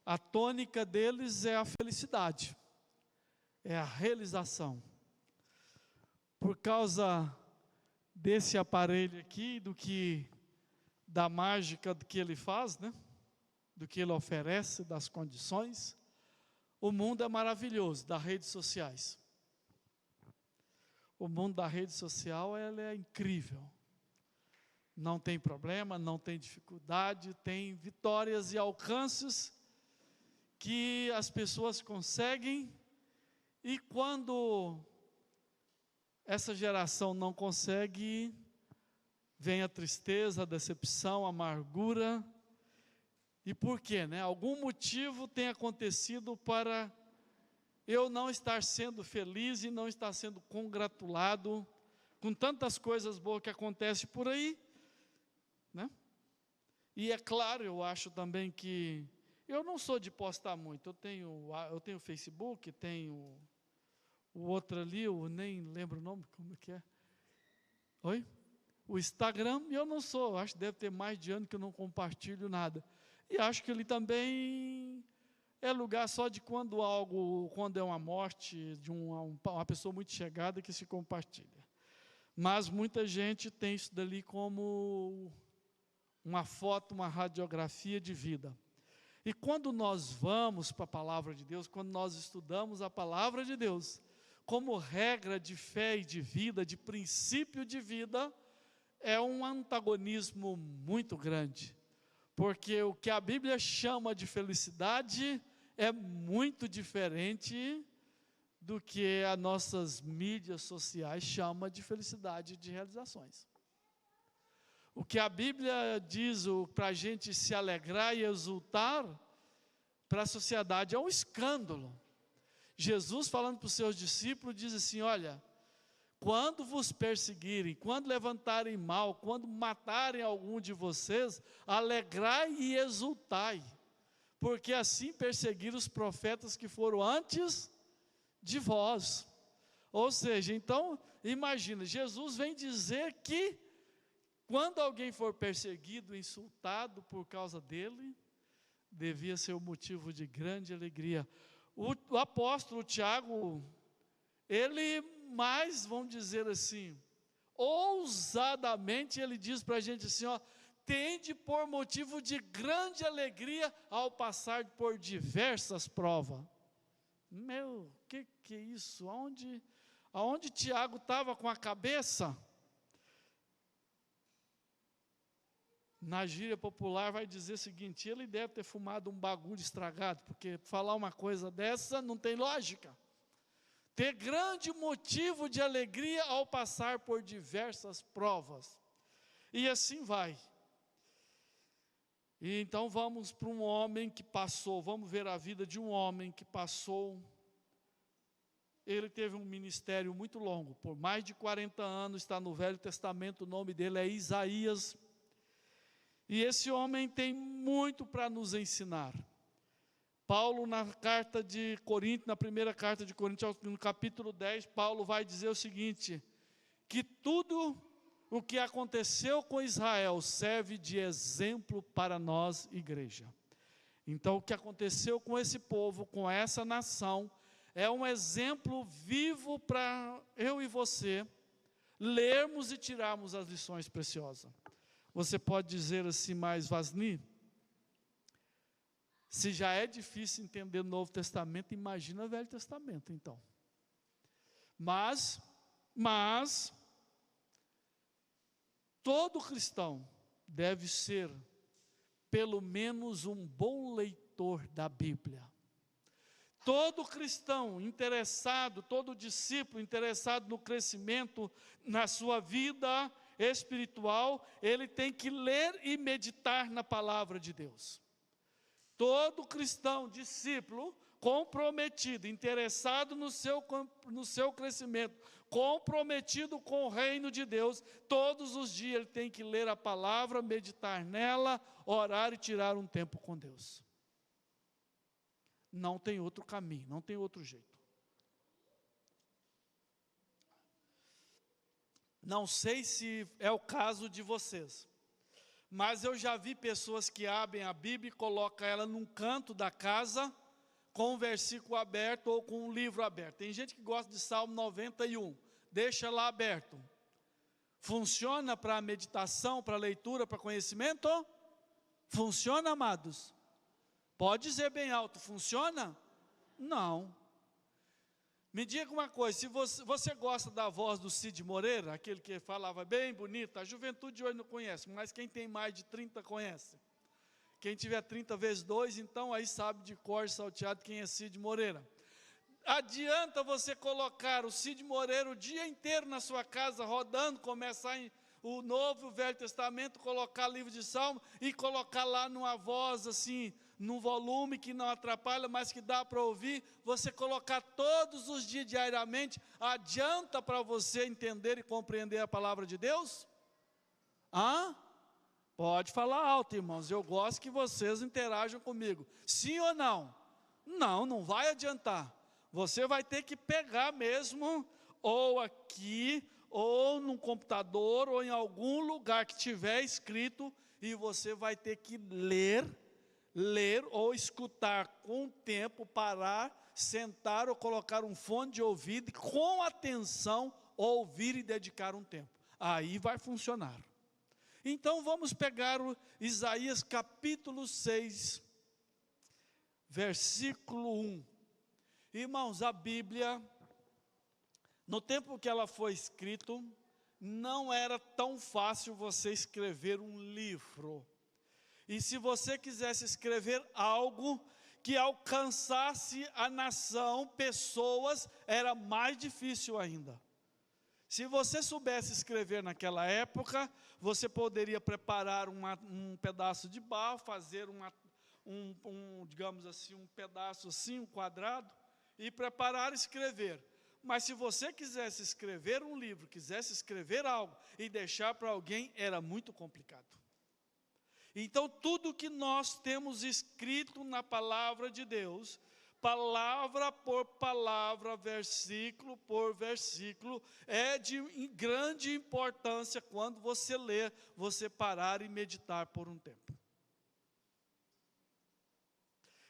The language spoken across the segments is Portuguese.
a tônica deles é a felicidade, é a realização. Por causa desse aparelho aqui, da mágica do que ele faz, né? Do que ele oferece, das condições, o mundo é maravilhoso, das redes sociais. O mundo da rede social, ela é incrível. Não tem problema, não tem dificuldade, tem vitórias e alcances que as pessoas conseguem, e quando essa geração não consegue, vem a tristeza, a decepção, a amargura. E por quê, né? Algum motivo tem acontecido para eu não estar sendo feliz e não estar sendo congratulado com tantas coisas boas que acontecem por aí, né? E é claro, eu acho também que eu não sou de postar muito. Eu tenho Facebook, tenho o outro ali, eu nem lembro o nome, como que é? Oi? O Instagram, e eu não sou, acho que deve ter mais de ano que eu não compartilho nada. E acho que ele também é lugar só de quando é uma morte de uma pessoa muito chegada que se compartilha. Mas muita gente tem isso dali como uma foto, uma radiografia de vida. E quando nós vamos para a palavra de Deus, quando nós estudamos a palavra de Deus, como regra de fé e de vida, de princípio de vida, é um antagonismo muito grande. Porque o que a Bíblia chama de felicidade é muito diferente do que as nossas mídias sociais chamam de felicidade de realizações. O que a Bíblia diz para a gente se alegrar e exultar, para a sociedade é um escândalo. Jesus, falando para os seus discípulos, diz assim: olha, quando vos perseguirem, quando levantarem mal, quando matarem algum de vocês, alegrai e exultai, porque assim perseguiram os profetas que foram antes de vós. Ou seja, então, imagina, Jesus vem dizer que quando alguém for perseguido, insultado por causa dele, devia ser um motivo de grande alegria. O apóstolo Tiago, ele mais, vamos dizer assim, ousadamente, ele diz para a gente assim, ó, tende por motivo de grande alegria ao passar por diversas provas. Meu, que é isso? Aonde Tiago estava com a cabeça? Na gíria popular vai dizer o seguinte: ele deve ter fumado um bagulho estragado, porque falar uma coisa dessa não tem lógica. Ter grande motivo de alegria ao passar por diversas provas. E assim vai. E então vamos para um homem que passou, vamos ver a vida de um homem que passou. Ele teve um ministério muito longo, por mais de 40 anos, está no Velho Testamento, o nome dele é Isaías. E esse homem tem muito para nos ensinar. Paulo, na carta de Coríntios, na primeira carta de Coríntios, no capítulo 10, Paulo vai dizer o seguinte: que tudo o que aconteceu com Israel serve de exemplo para nós, igreja. Então, o que aconteceu com esse povo, com essa nação, é um exemplo vivo para eu e você lermos e tirarmos as lições preciosas. Você pode dizer assim, mas Vasni, se já é difícil entender o Novo Testamento, imagina o Velho Testamento então. Mas todo cristão deve ser pelo menos um bom leitor da Bíblia. Todo cristão interessado, todo discípulo interessado no crescimento na sua vida espiritual, ele tem que ler e meditar na palavra de Deus. Todo cristão, discípulo, comprometido, interessado no seu crescimento, comprometido com o reino de Deus, todos os dias ele tem que ler a palavra, meditar nela, orar e tirar um tempo com Deus. Não tem outro caminho, não tem outro jeito. Não sei se é o caso de vocês, Mas eu já vi pessoas que abrem a Bíblia e colocam ela num canto da casa, com um versículo aberto ou com um livro aberto. Tem gente que gosta de Salmo 91, deixa lá aberto. Funciona para meditação, para leitura, para conhecimento? Funciona, amados? Pode dizer bem alto, funciona? Não. Me diga uma coisa, se você gosta da voz do Cid Moreira, aquele que falava bem bonito, a juventude hoje não conhece, mas quem tem mais de 30 conhece. Quem tiver 30 vezes 2, então aí sabe de cor salteado quem é Cid Moreira. Adianta você colocar o Cid Moreira o dia inteiro na sua casa, rodando, começar o Novo e o Velho Testamento, colocar livro de Salmo e colocar lá numa voz assim, num volume que não atrapalha, mas que dá para ouvir, você colocar todos os dias diariamente, adianta para você entender e compreender a palavra de Deus? Pode falar alto, irmãos, eu gosto que vocês interajam comigo, sim ou não? Não, não vai adiantar, você vai ter que pegar mesmo, ou aqui, ou num computador, ou em algum lugar que tiver escrito, e você vai ter que ler ou escutar com o tempo, parar, sentar ou colocar um fone de ouvido e com atenção ouvir e dedicar um tempo. Aí vai funcionar. Então vamos pegar o Isaías capítulo 6, versículo 1. Irmãos, a Bíblia, no tempo que ela foi escrita, não era tão fácil você escrever um livro. E se você quisesse escrever algo que alcançasse a nação, pessoas, era mais difícil ainda. Se você soubesse escrever naquela época, você poderia preparar um pedaço de barro, fazer digamos assim, um pedaço assim, um quadrado, e preparar e escrever. Mas se você quisesse escrever um livro, quisesse escrever algo e deixar para alguém, era muito complicado. Então, tudo que nós temos escrito na palavra de Deus, palavra por palavra, versículo por versículo, é de grande importância quando você lê, você parar e meditar por um tempo.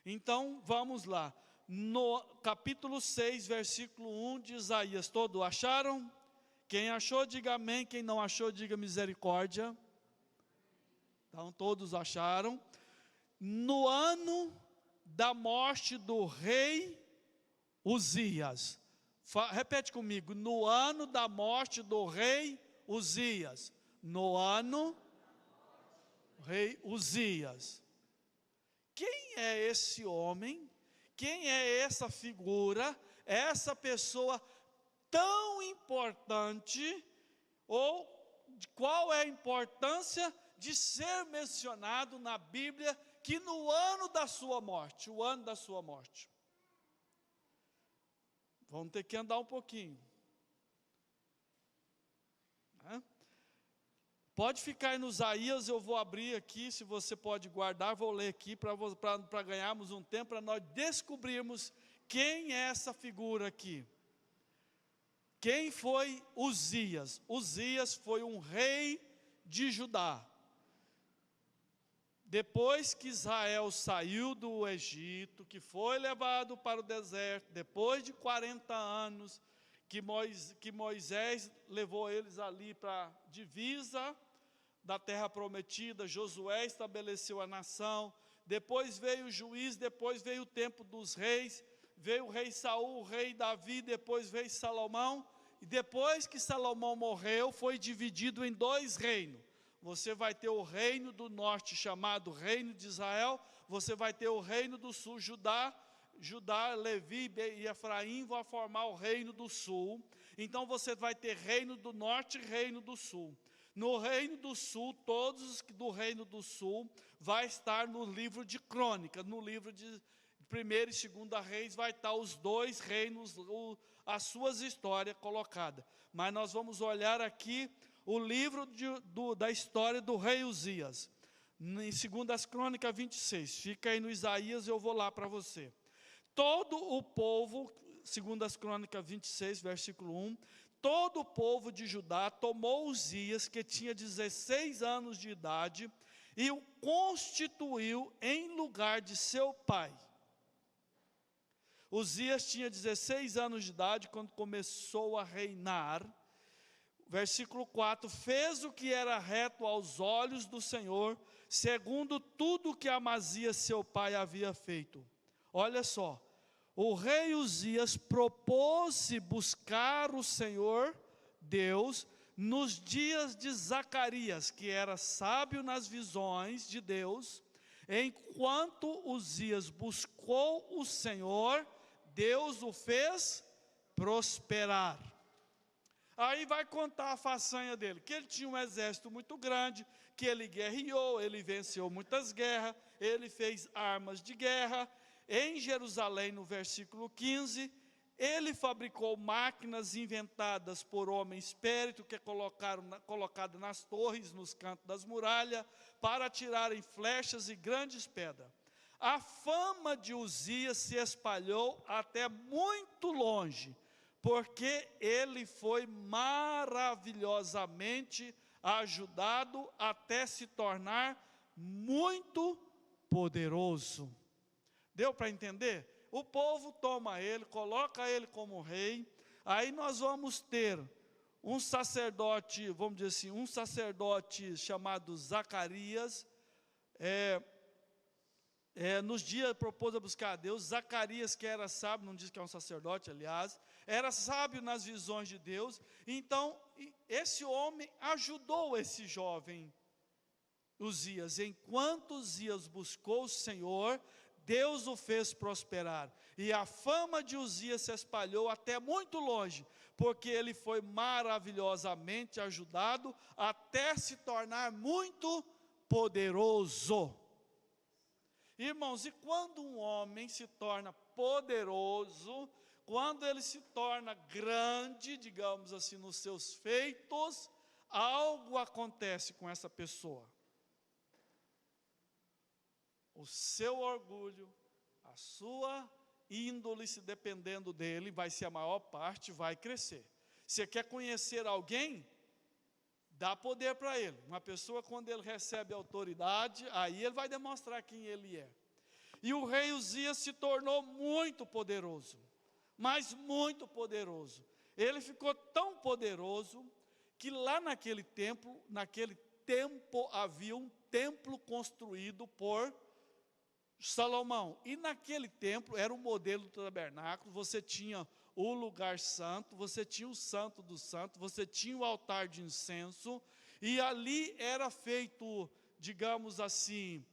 Então, vamos lá. No capítulo 6, versículo 1 de Isaías, todos acharam? Quem achou, diga amém. Quem não achou, diga misericórdia. Então, todos acharam. No ano da morte do rei Uzias. Repete comigo. No ano da morte do rei Uzias. No ano do rei Uzias. Quem é esse homem? Quem é essa figura? Essa pessoa tão importante? Ou qual é a importância de ser mencionado na Bíblia que no ano da sua morte, o ano da sua morte. Vamos ter que andar um pouquinho. Pode ficar aí nos Isaías, eu vou abrir aqui, se você pode guardar, vou ler aqui para ganharmos um tempo, para nós descobrirmos quem é essa figura aqui. Quem foi Uzias? Uzias foi um rei de Judá. Depois que Israel saiu do Egito, que foi levado para o deserto, depois de 40 anos, que Moisés levou eles ali para a divisa da terra prometida, Josué estabeleceu a nação, depois veio o juiz, depois veio o tempo dos reis, veio o rei Saul, o rei Davi, depois veio Salomão, e depois que Salomão morreu, foi dividido em 2 reinos. Você vai ter o reino do norte, chamado Reino de Israel. Você vai ter o reino do sul, Judá, Levi e Efraim vão formar o reino do sul. Então você vai ter reino do norte e reino do sul. No reino do sul, todos do reino do sul vai estar no livro de Crônica. No livro de 1ª e 2ª Reis vai estar os 2 reinos, as suas histórias colocadas. Mas nós vamos olhar aqui o livro da história do rei Uzias, em 2 Crônicas 26, fica aí no Isaías, eu vou lá para você. Todo o povo, 2 Crônicas 26, versículo 1, todo o povo de Judá tomou Uzias, que tinha 16 anos de idade, e o constituiu em lugar de seu pai. Uzias tinha 16 anos de idade quando começou a reinar. Versículo 4, fez o que era reto aos olhos do Senhor, segundo tudo que Amazias seu pai havia feito. Olha só, o rei Uzias propôs-se buscar o Senhor Deus nos dias de Zacarias, que era sábio nas visões de Deus. Enquanto Uzias buscou o Senhor, Deus o fez prosperar. Aí vai contar a façanha dele, que ele tinha um exército muito grande, que ele guerreou, ele venceu muitas guerras, ele fez armas de guerra. Em Jerusalém, no versículo 15, ele fabricou máquinas inventadas por homens espírito, que colocado nas torres, nos cantos das muralhas, para atirarem flechas e grandes pedras. A fama de Uzias se espalhou até muito longe, porque ele foi maravilhosamente ajudado até se tornar muito poderoso. Deu para entender? O povo toma ele, coloca ele como rei. Aí nós vamos ter um sacerdote, vamos dizer assim, um sacerdote chamado Zacarias. Nos dias propôs a buscar a Deus. Zacarias, que era sábio, não diz que é um sacerdote, aliás, era sábio nas visões de Deus. Então, esse homem ajudou esse jovem Uzias. Enquanto Uzias buscou o Senhor, Deus o fez prosperar. E a fama de Uzias se espalhou até muito longe, porque ele foi maravilhosamente ajudado até se tornar muito poderoso. Irmãos, e quando um homem se torna poderoso, quando ele se torna grande, digamos assim, nos seus feitos, algo acontece com essa pessoa. O seu orgulho, a sua índole, se dependendo dele, vai ser a maior parte, vai crescer. Você quer conhecer alguém? Dá poder para ele. Uma pessoa, quando ele recebe autoridade, aí ele vai demonstrar quem ele é. E o rei Uzias se tornou muito poderoso, mas muito poderoso. Ele ficou tão poderoso que lá naquele tempo havia um templo construído por Salomão. E naquele templo era o modelo do tabernáculo. Você tinha o lugar santo, você tinha o santo dos santos, você tinha o altar de incenso, e ali era feito, digamos assim,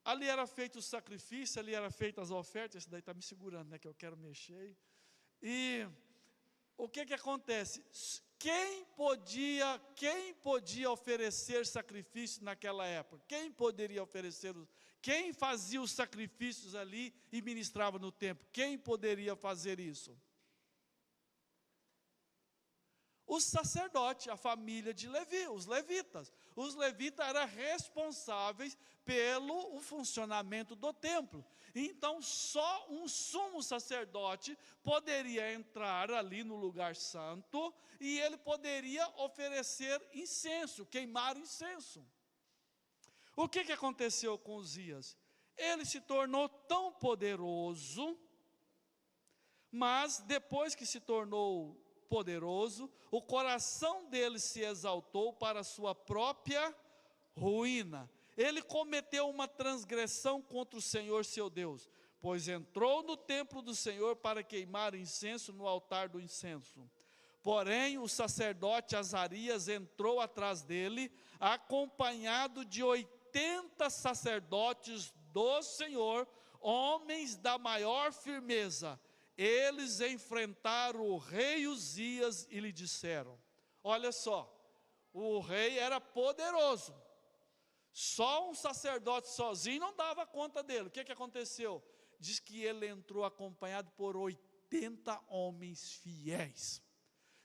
ali era feito o sacrifício, ali era feito as ofertas. Esse daí está me segurando, né, que eu quero mexer. E o que acontece? Quem podia oferecer sacrifício naquela época? Quem poderia oferecer? Quem fazia os sacrifícios ali e ministrava no templo? Quem poderia fazer isso? O sacerdote, a família de Levi, os levitas. Os levitas eram responsáveis pelo funcionamento do templo. Então, só um sumo sacerdote poderia entrar ali no lugar santo e ele poderia oferecer incenso, queimar incenso. O que aconteceu com Uzias? Ele se tornou tão poderoso, mas depois que se tornou poderoso, o coração dele se exaltou para a sua própria ruína. Ele cometeu uma transgressão contra o Senhor seu Deus, pois entrou no templo do Senhor para queimar incenso no altar do incenso. Porém, o sacerdote Azarias entrou atrás dele, acompanhado de 80 sacerdotes do Senhor, homens da maior firmeza. Eles enfrentaram o rei Uzias e lhe disseram: olha só, o rei era poderoso, só um sacerdote sozinho não dava conta dele. O que aconteceu? Diz que ele entrou acompanhado por 80 homens fiéis.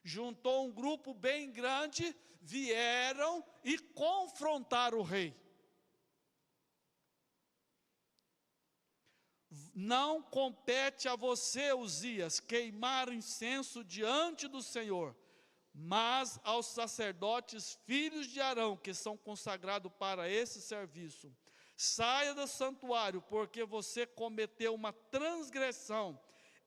Juntou um grupo bem grande, vieram e confrontaram o rei. Não compete a você, Uzias, queimar incenso diante do Senhor, Mas aos sacerdotes, filhos de Arão, que são consagrados para esse serviço: saia do santuário, porque você cometeu uma transgressão,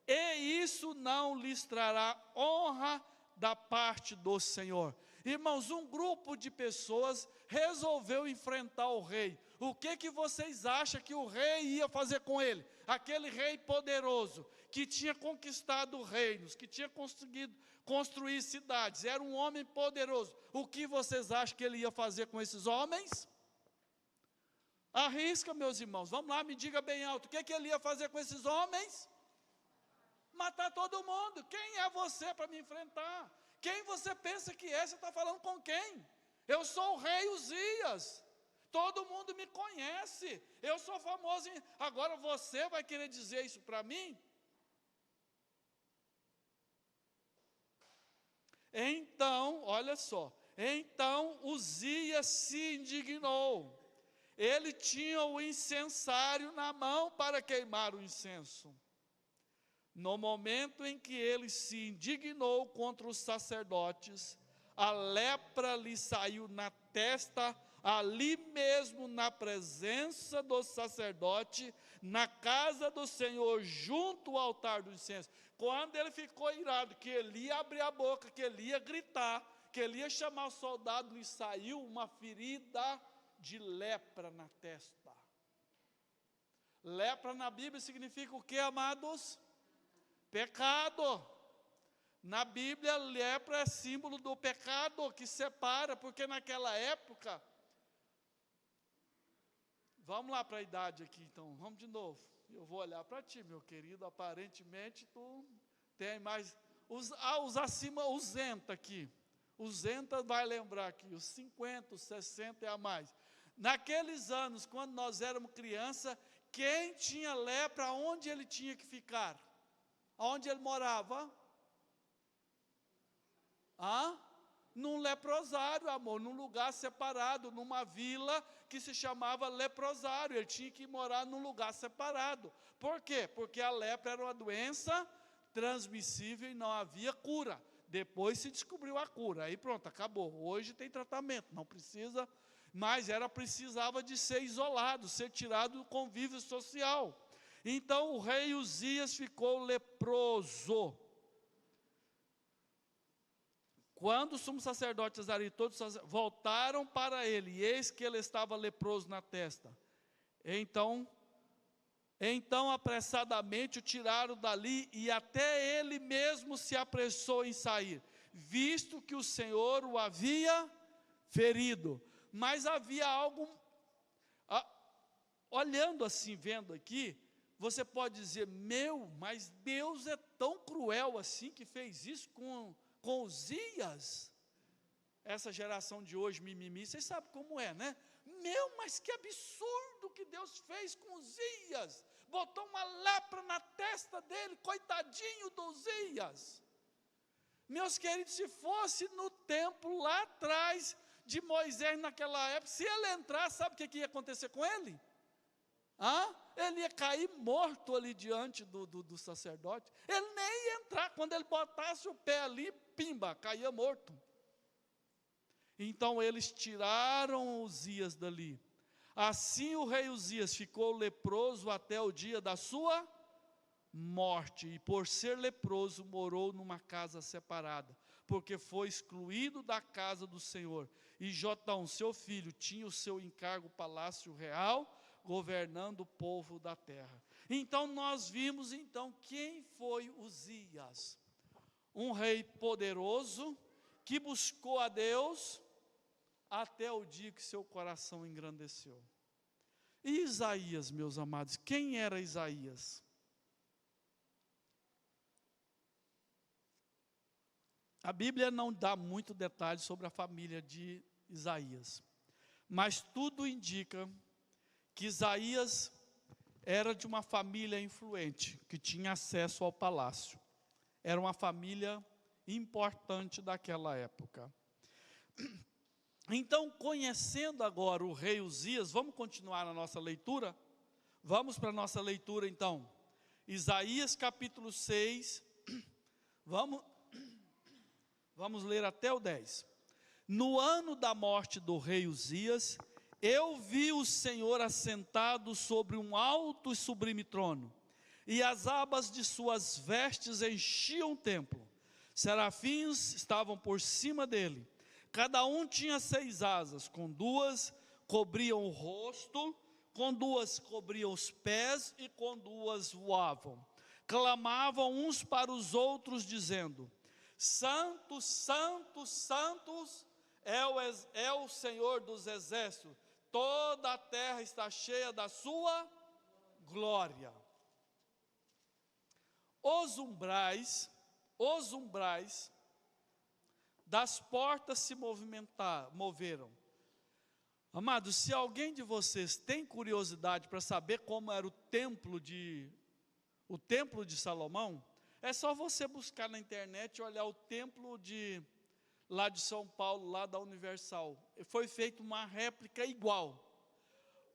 e isso não lhes trará honra da parte do Senhor. Irmãos, um grupo de pessoas resolveu enfrentar o rei. O que vocês acham que o rei ia fazer com ele? Aquele rei poderoso, que tinha conquistado reinos, que tinha conseguido construir cidades, era um homem poderoso. O que vocês acham que ele ia fazer com esses homens? Arrisca, meus irmãos, vamos lá, me diga bem alto, o que ele ia fazer com esses homens? Matar todo mundo. Quem é você para me enfrentar? Quem você pensa que é? Você está falando com quem? Eu sou o rei Uzias, todo mundo me conhece, eu sou famoso, agora você vai querer dizer isso para mim? Então, olha só, então Uzias se indignou, ele tinha o incensário na mão para queimar o incenso. No momento em que ele se indignou contra os sacerdotes, a lepra lhe saiu na testa, ali mesmo na presença do sacerdote, na casa do Senhor, junto ao altar do incenso. Quando ele ficou irado, que ele ia abrir a boca, que ele ia gritar, que ele ia chamar o soldado, lhe saiu uma ferida de lepra na testa. Lepra na Bíblia significa o que, amados? Pecado. Na Bíblia, lepra é símbolo do pecado que separa, porque naquela época, vamos lá para a idade aqui então, vamos de novo, eu vou olhar para ti, meu querido, aparentemente tu tem mais, os acima, os Zenta aqui, os Zenta vai lembrar aqui, os 50, os 60 e a mais. Naqueles anos, quando nós éramos criança, quem tinha lepra, onde ele tinha que ficar? Onde ele morava? Num leprosário, amor, num lugar separado, numa vila que se chamava leprosário. Ele tinha que morar num lugar separado. Por quê? Porque a lepra era uma doença transmissível e não havia cura. Depois se descobriu a cura, aí pronto, acabou. Hoje tem tratamento, não precisa, mas precisava de ser isolado, ser tirado do convívio social. Então o rei Uzias ficou leproso. Quando o sumo sacerdote Azarias e todos voltaram para ele, e eis que ele estava leproso na testa. Então apressadamente o tiraram dali, e até ele mesmo se apressou em sair, visto que o Senhor o havia ferido. Mas havia algo, olhando assim, vendo aqui, você pode dizer, mas Deus é tão cruel assim, que fez isso com Uzias? Essa geração de hoje, mimimi, vocês sabem como é, né? Mas que absurdo que Deus fez com Uzias, botou uma lepra na testa dele, coitadinho do Uzias. Meus queridos, se fosse no templo lá atrás de Moisés naquela época, se ele entrar, sabe o que ia acontecer com ele? Ele ia cair morto ali diante do sacerdote. Ele nem ia entrar, quando ele botasse o pé ali, pimba, caía morto. Então eles tiraram Uzias dali. Assim o rei Uzias ficou leproso até o dia da sua morte, e por ser leproso morou numa casa separada, porque foi excluído da casa do Senhor. E Jotão, seu filho, tinha o seu encargo palácio real, governando o povo da terra. Então nós vimos quem foi Uzias, um rei poderoso, que buscou a Deus, até o dia que seu coração engrandeceu. E Isaías, meus amados, quem era Isaías? A Bíblia não dá muito detalhe sobre a família de Isaías, mas tudo indica que Isaías era de uma família influente, que tinha acesso ao palácio. Era uma família importante daquela época. Então, conhecendo agora o rei Uzias, vamos continuar a nossa leitura? Vamos para a nossa leitura então. Isaías capítulo 6, Vamos ler até o 10. No ano da morte do rei Uzias, eu vi o Senhor assentado sobre um alto e sublime trono, e as abas de suas vestes enchiam o templo. Serafins estavam por cima dele, cada um tinha 6 asas, com 2 cobriam o rosto, com 2 cobriam os pés, e com 2 voavam. Clamavam uns para os outros, dizendo: Santos, Santos, Santos é o Senhor dos exércitos, toda a terra está cheia da sua glória. Os umbrais das portas se moveram. Amados, se alguém de vocês tem curiosidade para saber como era o templo de Salomão, é só você buscar na internet e olhar o templo lá de São Paulo, lá da Universal. Foi feita uma réplica igual.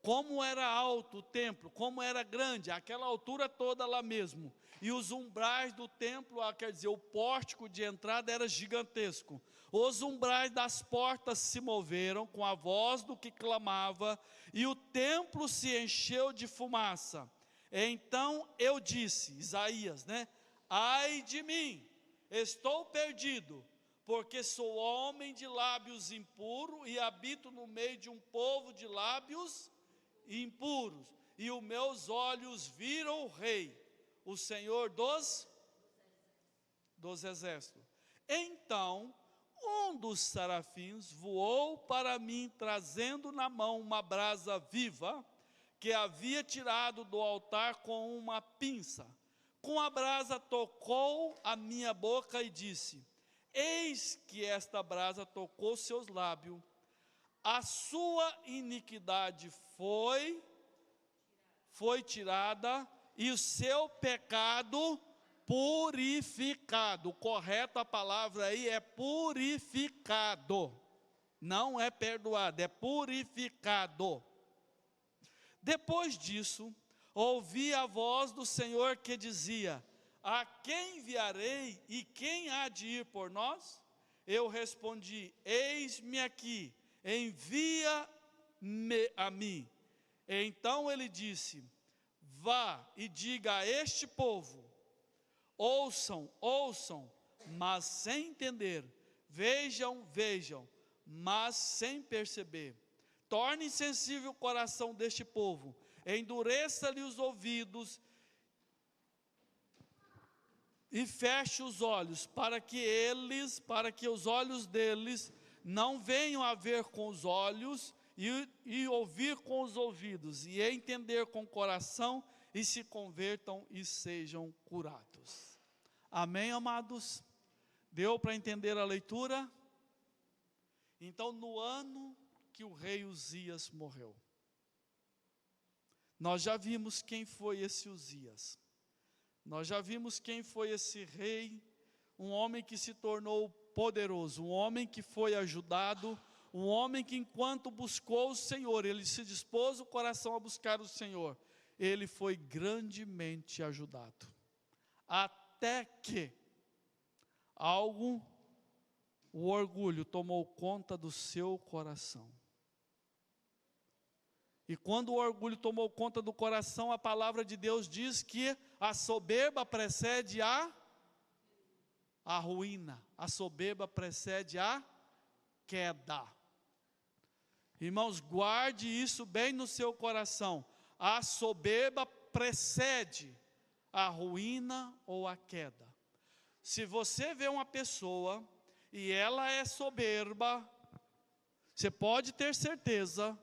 Como era alto o templo, como era grande, aquela altura toda lá mesmo. E os umbrais do templo, quer dizer, o pórtico de entrada era gigantesco. Os umbrais das portas se moveram com a voz do que clamava, e o templo se encheu de fumaça. Então eu disse, Isaías, ai de mim, estou perdido, porque sou homem de lábios impuros e habito no meio de um povo de lábios impuros, e os meus olhos viram o Rei, o Senhor dos exércitos. Então um dos serafins voou para mim, trazendo na mão uma brasa viva, que havia tirado do altar com uma pinça. Com a brasa tocou a minha boca e disse: eis que esta brasa tocou seus lábios, a sua iniquidade foi tirada, e o seu pecado purificado. Correto, a palavra aí é purificado, não é perdoado, é purificado. Depois disso, ouvi a voz do Senhor que dizia: a quem enviarei e quem há de ir por nós? Eu respondi: eis-me aqui, envia-me a mim. Então ele disse: vá e diga a este povo: ouçam, mas sem entender, vejam, mas sem perceber. Torne insensível o coração deste povo, endureça-lhe os ouvidos e feche os olhos, para que os olhos deles não venham a ver com os olhos e ouvir com os ouvidos, e entender com o coração, e se convertam e sejam curados. Amém, amados? Deu para entender a leitura? Então, no ano que o rei Uzias morreu, nós já vimos quem foi esse Uzias. Nós já vimos quem foi esse rei, um homem que se tornou poderoso, um homem que foi ajudado, um homem que enquanto buscou o Senhor, ele se dispôs o coração a buscar o Senhor, ele foi grandemente ajudado. Até que o orgulho tomou conta do seu coração. E quando o orgulho tomou conta do coração, a palavra de Deus diz que a soberba precede a ruína, a soberba precede a queda. Irmãos, guarde isso bem no seu coração. A soberba precede a ruína ou a queda. Se você vê uma pessoa e ela é soberba, você pode ter certeza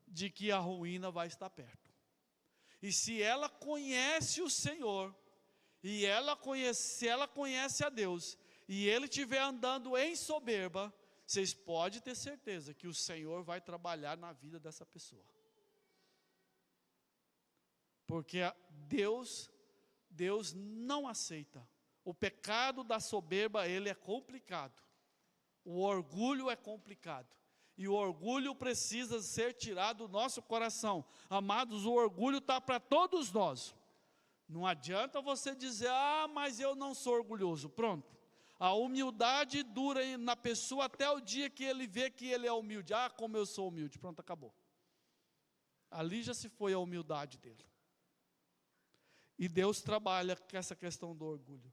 de que a ruína vai estar perto. E se ela conhece o Senhor, se ela conhece a Deus, e ele estiver andando em soberba, vocês podem ter certeza que o Senhor vai trabalhar na vida dessa pessoa. Porque Deus não aceita. O pecado da soberba, ele é complicado. O orgulho é complicado. E o orgulho precisa ser tirado do nosso coração. Amados, o orgulho está para todos nós. Não adianta você dizer: mas eu não sou orgulhoso. Pronto. A humildade dura na pessoa até o dia que ele vê que ele é humilde. Ah, como eu sou humilde. Pronto, acabou. Ali já se foi a humildade dele. E Deus trabalha com essa questão do orgulho.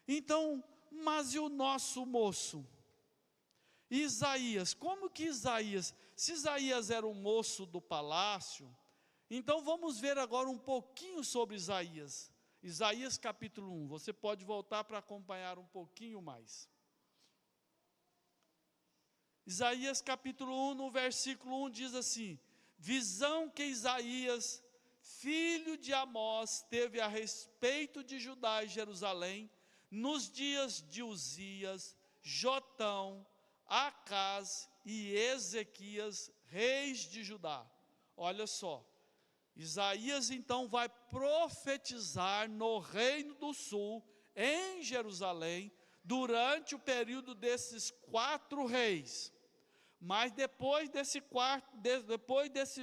Então, mas e o nosso moço? Isaías, como que Isaías? Se Isaías era um moço do palácio, então vamos ver agora um pouquinho sobre Isaías. Isaías capítulo 1, você pode voltar para acompanhar um pouquinho mais. Isaías capítulo 1, no versículo 1 diz assim: visão que Isaías, filho de Amós, teve a respeito de Judá e Jerusalém, nos dias de Uzias, Jotão, Acás e Ezequias, reis de Judá. Olha só, Isaías então vai profetizar no reino do sul, em Jerusalém, durante o período desses 4 reis. Mas depois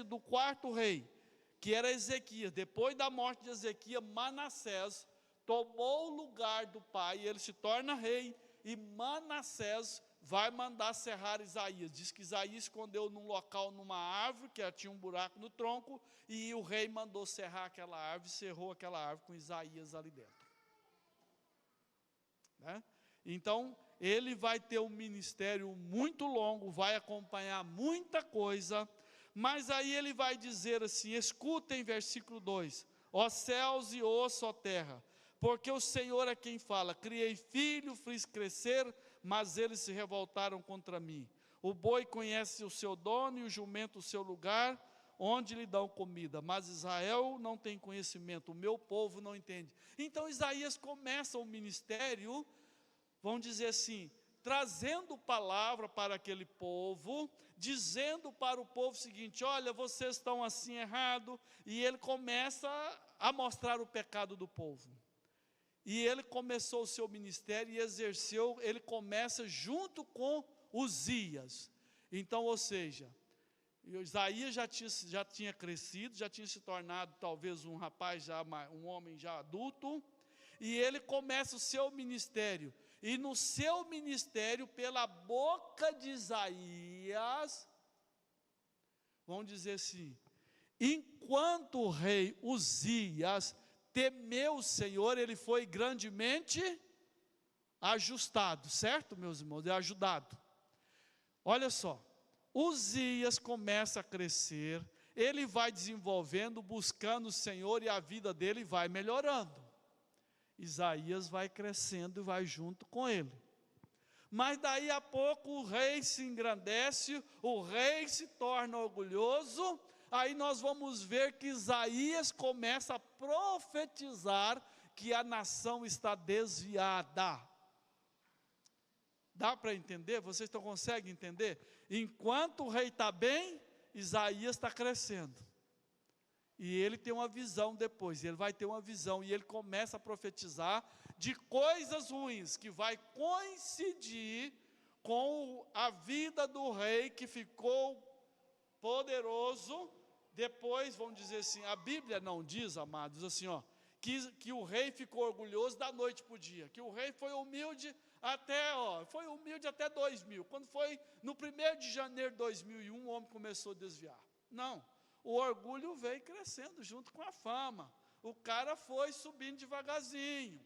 do quarto rei, que era Ezequias, depois da morte de Ezequias, Manassés tomou o lugar do pai, ele se torna rei, e Manassés vai mandar serrar Isaías. Diz que Isaías escondeu num local, numa árvore, que tinha um buraco no tronco, e o rei mandou serrar aquela árvore, cerrou aquela árvore com Isaías ali dentro. Né? Então, ele vai ter um ministério muito longo, vai acompanhar muita coisa, mas aí ele vai dizer assim, escutem versículo 2, ó céus e ouça, ó terra, porque o Senhor é quem fala, criei filho, fiz crescer, mas eles se revoltaram contra mim. O boi conhece o seu dono e o jumento o seu lugar, onde lhe dão comida, mas Israel não tem conhecimento, o meu povo não entende. Então Isaías começa o ministério, vamos dizer assim, trazendo palavra para aquele povo, dizendo para o povo o seguinte, olha, vocês estão assim errado, e ele começa a mostrar o pecado do povo. E ele começou o seu ministério e exerceu, ele começa junto com Uzias. Então, ou seja, Isaías já tinha crescido, já tinha se tornado talvez um rapaz, um homem já adulto, e ele começa o seu ministério. E no seu ministério, pela boca de Isaías, vamos dizer assim, enquanto o rei Uzias temeu o Senhor, ele foi grandemente ajustado, certo, meus irmãos? É ajudado. Olha só, Uzias começa a crescer, ele vai desenvolvendo, buscando o Senhor, e a vida dele vai melhorando. Isaías vai crescendo e vai junto com ele. Mas daí a pouco o rei se engrandece, o rei se torna orgulhoso. Aí nós vamos ver que Isaías começa a profetizar que a nação está desviada. Dá para entender? Vocês conseguem entender? Enquanto o rei está bem, Isaías está crescendo. E ele tem uma visão depois, ele vai ter uma visão, e ele começa a profetizar de coisas ruins, que vai coincidir com a vida do rei que ficou poderoso. Depois, vamos dizer assim, a Bíblia não diz, amados, assim, ó, que o rei ficou orgulhoso da noite para o dia, que o rei foi humilde até 2000, quando foi no 1º de janeiro de 2001, o homem começou a desviar. Não, o orgulho veio crescendo junto com a fama, o cara foi subindo devagarzinho,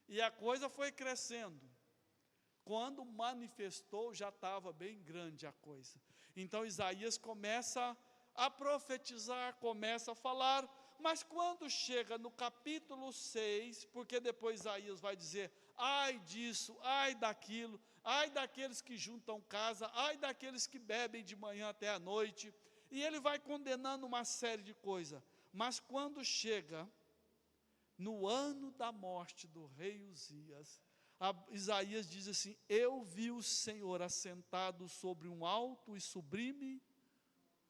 e a coisa foi crescendo. Quando manifestou, já estava bem grande a coisa. Então Isaías começa a profetizar, começa a falar, mas quando chega no capítulo 6, porque depois Isaías vai dizer, ai disso, ai daquilo, ai daqueles que juntam casa, ai daqueles que bebem de manhã até a noite, e ele vai condenando uma série de coisas. Mas quando chega no ano da morte do rei Uzias, Isaías diz assim, eu vi o Senhor assentado sobre um alto e sublime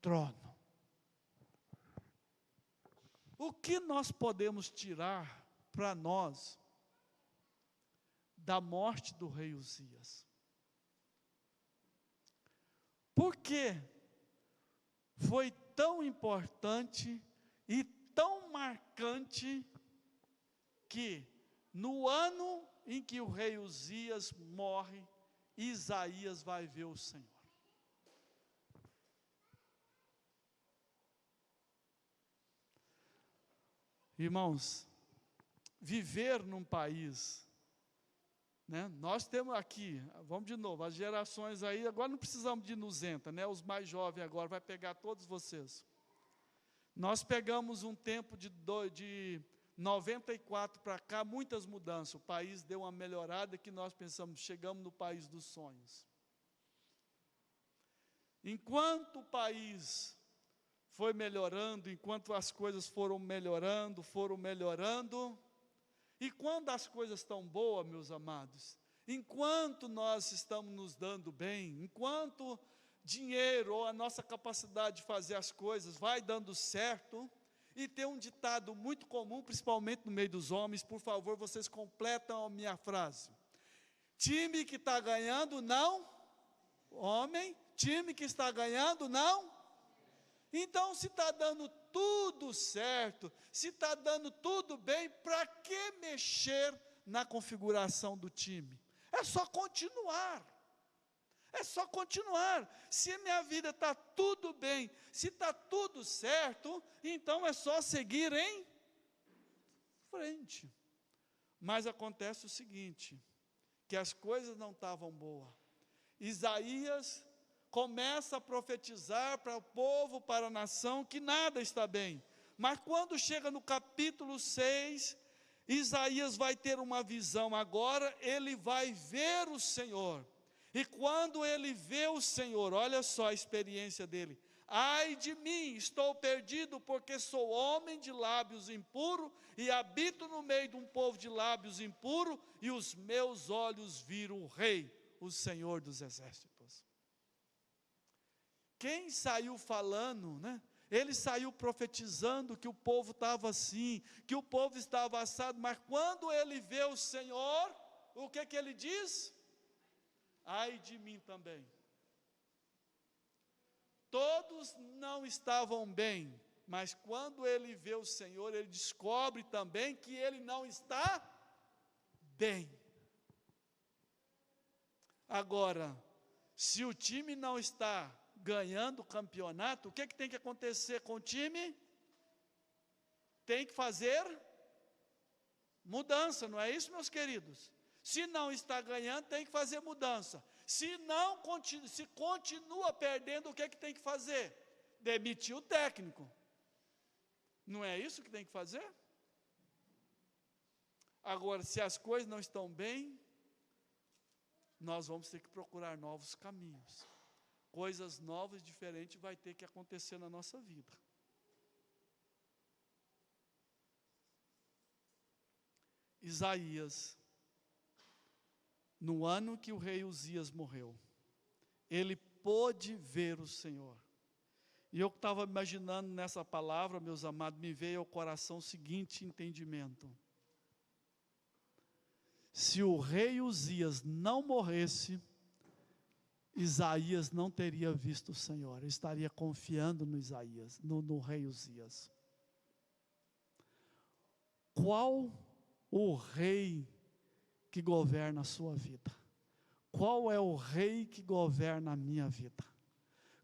trono. O que nós podemos tirar para nós da morte do rei Uzias? Por que foi tão importante e tão marcante que no ano em que o rei Uzias morre, Isaías vai ver o Senhor. Irmãos, viver num país, né? Nós temos aqui, vamos de novo, as gerações aí, agora não precisamos de 200, né? Os mais jovens agora, vai pegar todos vocês. Nós pegamos um tempo de 94 para cá, muitas mudanças, o país deu uma melhorada que nós pensamos, chegamos no país dos sonhos. Enquanto o país foi melhorando, enquanto as coisas foram melhorando, e quando as coisas estão boas, meus amados, enquanto nós estamos nos dando bem, enquanto dinheiro ou a nossa capacidade de fazer as coisas vai dando certo, e tem um ditado muito comum, principalmente no meio dos homens, por favor, vocês completam a minha frase. Time que está ganhando, não. Homem, time que está ganhando, não. Então, se está dando tudo certo, se está dando tudo bem, para que mexer na configuração do time? É só continuar. É só continuar. Se minha vida está tudo bem, se está tudo certo, então é só seguir em frente. Mas acontece o seguinte, que as coisas não estavam boas. Isaías começa a profetizar para o povo, para a nação, que nada está bem. Mas quando chega no capítulo 6, Isaías vai ter uma visão. Agora ele vai ver o Senhor. E quando ele vê o Senhor, olha só a experiência dele. Ai de mim, estou perdido, porque sou homem de lábios impuros, e habito no meio de um povo de lábios impuros, e os meus olhos viram o Rei, o Senhor dos Exércitos. Quem saiu falando, né? Ele saiu profetizando que o povo estava assim, que o povo estava assado, mas quando ele vê o Senhor, o que ele diz? Ai de mim também. Todos não estavam bem, mas quando ele vê o Senhor, ele descobre também que ele não está bem. Agora, se o time não está ganhando o campeonato, o que tem que acontecer com o time? Tem que fazer mudança, não é isso, meus queridos? Se não está ganhando, tem que fazer mudança. Se continua perdendo, o que tem que fazer? Demitir o técnico. Não é isso que tem que fazer? Agora, se as coisas não estão bem, nós vamos ter que procurar novos caminhos. Coisas novas e diferentes vai ter que acontecer na nossa vida. Isaías, no ano que o rei Uzias morreu, ele pôde ver o Senhor. E eu estava imaginando nessa palavra, meus amados, me veio ao coração o seguinte entendimento. Se o rei Uzias não morresse, Isaías não teria visto o Senhor, ele estaria confiando no Isaías, no rei Uzias. Qual o rei que governa a sua vida? Qual é o rei que governa a minha vida?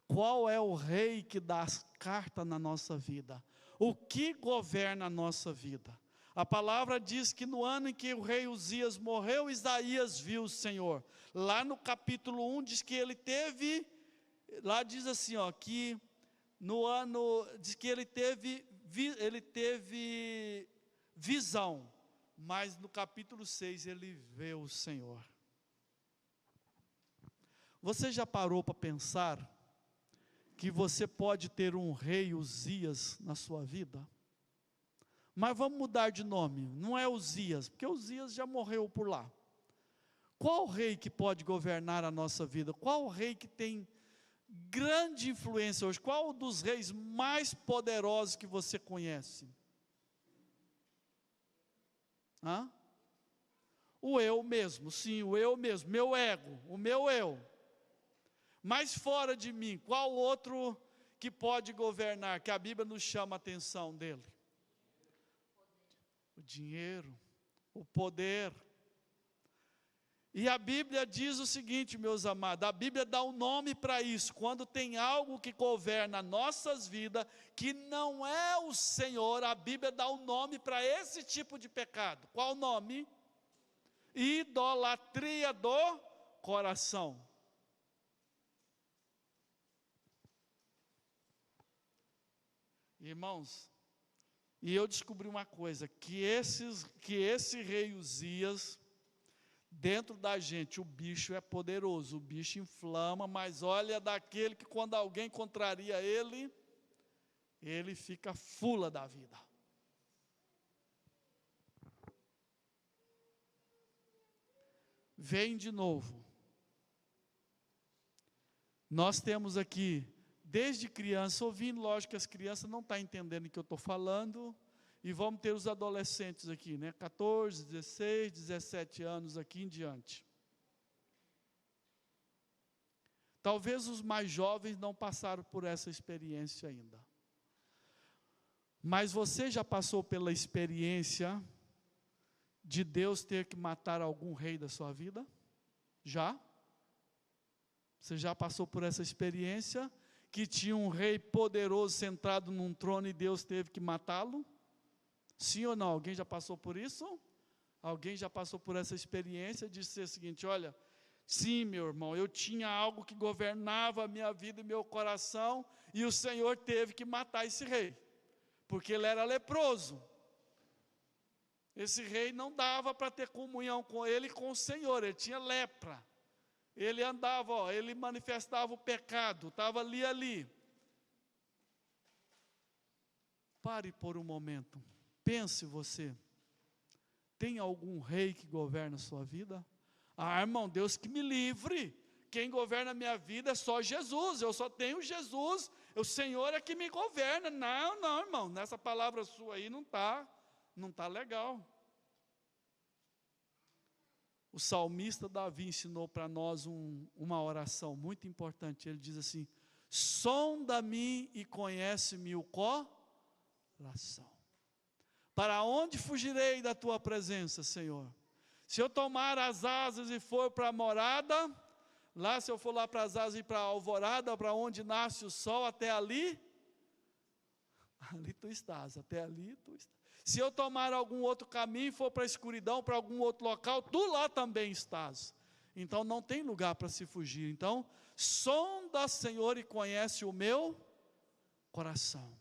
Qual é o rei que dá as cartas na nossa vida? O que governa a nossa vida? A palavra diz que no ano em que o rei Uzias morreu, Isaías viu o Senhor. Lá no capítulo 1 diz que ele teve, lá diz assim, que no ano, diz que ele teve visão, mas no capítulo 6 ele vê o Senhor. Você já parou para pensar que você pode ter um rei Uzias na sua vida? Mas vamos mudar de nome, não é Uzias, porque Uzias já morreu por lá. Qual rei que pode governar a nossa vida? Qual rei que tem grande influência hoje? Qual dos reis mais poderosos que você conhece? O eu mesmo, sim, o eu mesmo, meu ego, o meu eu. Mas fora de mim, qual outro que pode governar, que a Bíblia nos chama a atenção dele? O dinheiro, o poder. E a Bíblia diz o seguinte, meus amados, a Bíblia dá um nome para isso, quando tem algo que governa nossas vidas, que não é o Senhor, a Bíblia dá um nome para esse tipo de pecado. Qual o nome? Idolatria do coração. Irmãos, e eu descobri uma coisa, que esse rei Uzias, dentro da gente, o bicho é poderoso, o bicho inflama, mas olha daquele que quando alguém contraria ele fica fula da vida. Vem de novo. Nós temos aqui, desde criança, ouvindo, lógico que as crianças não estão entendendo o que eu estou falando, e vamos ter os adolescentes aqui, né? 14, 16, 17 anos aqui em diante. Talvez os mais jovens não passaram por essa experiência ainda. Mas você já passou pela experiência de Deus ter que matar algum rei da sua vida? Já? Você já passou por essa experiência? Que tinha um rei poderoso sentado num trono e Deus teve que matá-lo? Sim ou não? Alguém já passou por isso? Alguém já passou por essa experiência de ser o seguinte, olha, sim, meu irmão, eu tinha algo que governava a minha vida e meu coração, e o Senhor teve que matar esse rei, porque ele era leproso. Esse rei não dava para ter comunhão com ele e com o Senhor, ele tinha lepra. Ele andava, ele manifestava o pecado, estava ali. Pare por um momento, pense você, tem algum rei que governa a sua vida? Ah, irmão, Deus que me livre, quem governa a minha vida é só Jesus, eu só tenho Jesus, o Senhor é que me governa. Não, irmão, nessa palavra sua aí não está legal. O salmista Davi ensinou para nós uma oração muito importante. Ele diz assim, sonda-me e conhece-me o coração. Para onde fugirei da tua presença, Senhor? Se eu tomar as asas e for para a morada, lá se eu for lá para as asas e para a alvorada, para onde nasce o sol, até ali tu estás, até ali tu estás. Se eu tomar algum outro caminho e for para a escuridão, para algum outro local, tu lá também estás. Então não tem lugar para se fugir. Então, sonda, Senhor, e conhece o meu coração.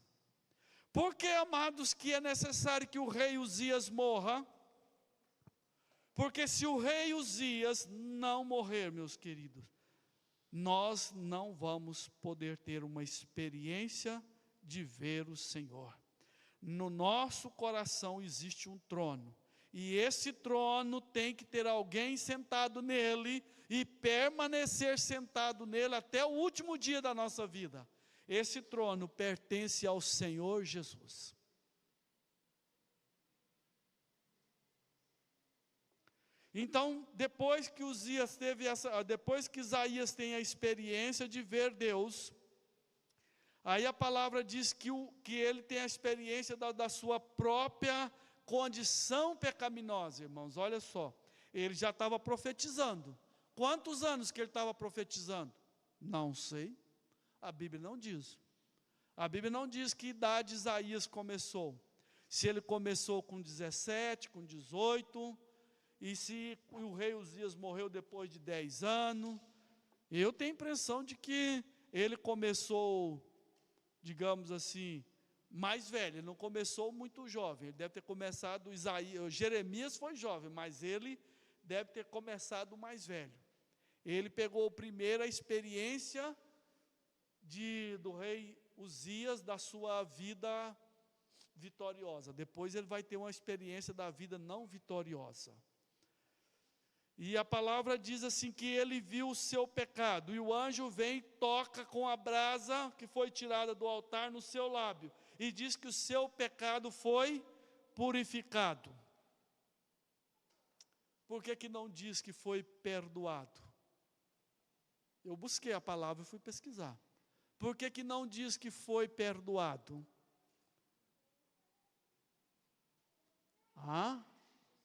Por que, amados, que é necessário que o rei Uzias morra? Porque se o rei Uzias não morrer, meus queridos, nós não vamos poder ter uma experiência de ver o Senhor. No nosso coração existe um trono, e esse trono tem que ter alguém sentado nele, e permanecer sentado nele até o último dia da nossa vida. Esse trono pertence ao Senhor Jesus. Então, depois que Isaías tem a experiência de ver Deus, aí a palavra diz que ele tem a experiência da sua própria condição pecaminosa, irmãos. Olha só, ele já estava profetizando. Quantos anos que ele estava profetizando? Não sei, a Bíblia não diz. A Bíblia não diz que idade Isaías começou. Se ele começou com 17, com 18, e se o rei Uzias morreu depois de 10 anos. Eu tenho a impressão de que ele começou, digamos assim, mais velho. Ele não começou muito jovem. Ele deve ter começado, Jeremias foi jovem, mas ele deve ter começado mais velho. Ele pegou primeiro a experiência do rei Uzias, da sua vida vitoriosa. Depois ele vai ter uma experiência da vida não vitoriosa. E a palavra diz assim que ele viu o seu pecado, e o anjo vem e toca com a brasa que foi tirada do altar no seu lábio, e diz que o seu pecado foi purificado. Por que não diz que foi perdoado? Eu busquei a palavra e fui pesquisar. Por que não diz que foi perdoado?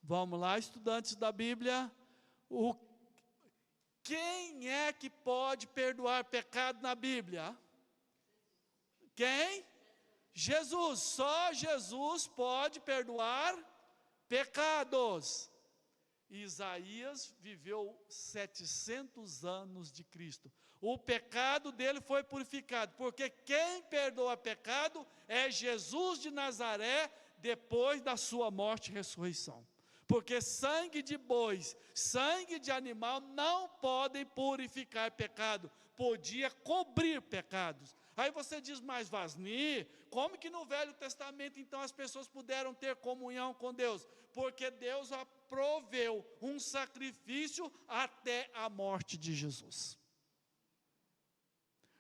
Vamos lá, estudantes da Bíblia. Quem é que pode perdoar pecado na Bíblia? Quem? Jesus. Só Jesus pode perdoar pecados. Isaías viveu 700 anos de Cristo. O pecado dele foi purificado, porque quem perdoa pecado é Jesus de Nazaré, depois da sua morte e ressurreição. Porque sangue de bois, sangue de animal não podem purificar pecado, podia cobrir pecados. Aí você diz, mas Vasni, como que no Velho Testamento então as pessoas puderam ter comunhão com Deus? Porque Deus proveu um sacrifício até a morte de Jesus.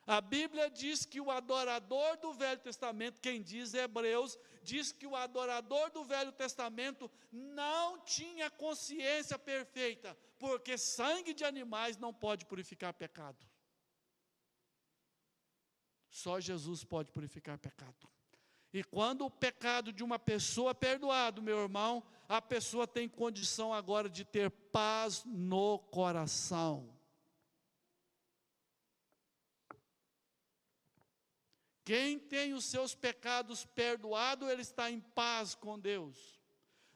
A Bíblia diz que o adorador do Velho Testamento, quem diz Hebreus, diz que o adorador do Velho Testamento não tinha consciência perfeita, porque sangue de animais não pode purificar pecado. Só Jesus pode purificar pecado. E quando o pecado de uma pessoa é perdoado, meu irmão, a pessoa tem condição agora de ter paz no coração. Quem tem os seus pecados perdoados, ele está em paz com Deus.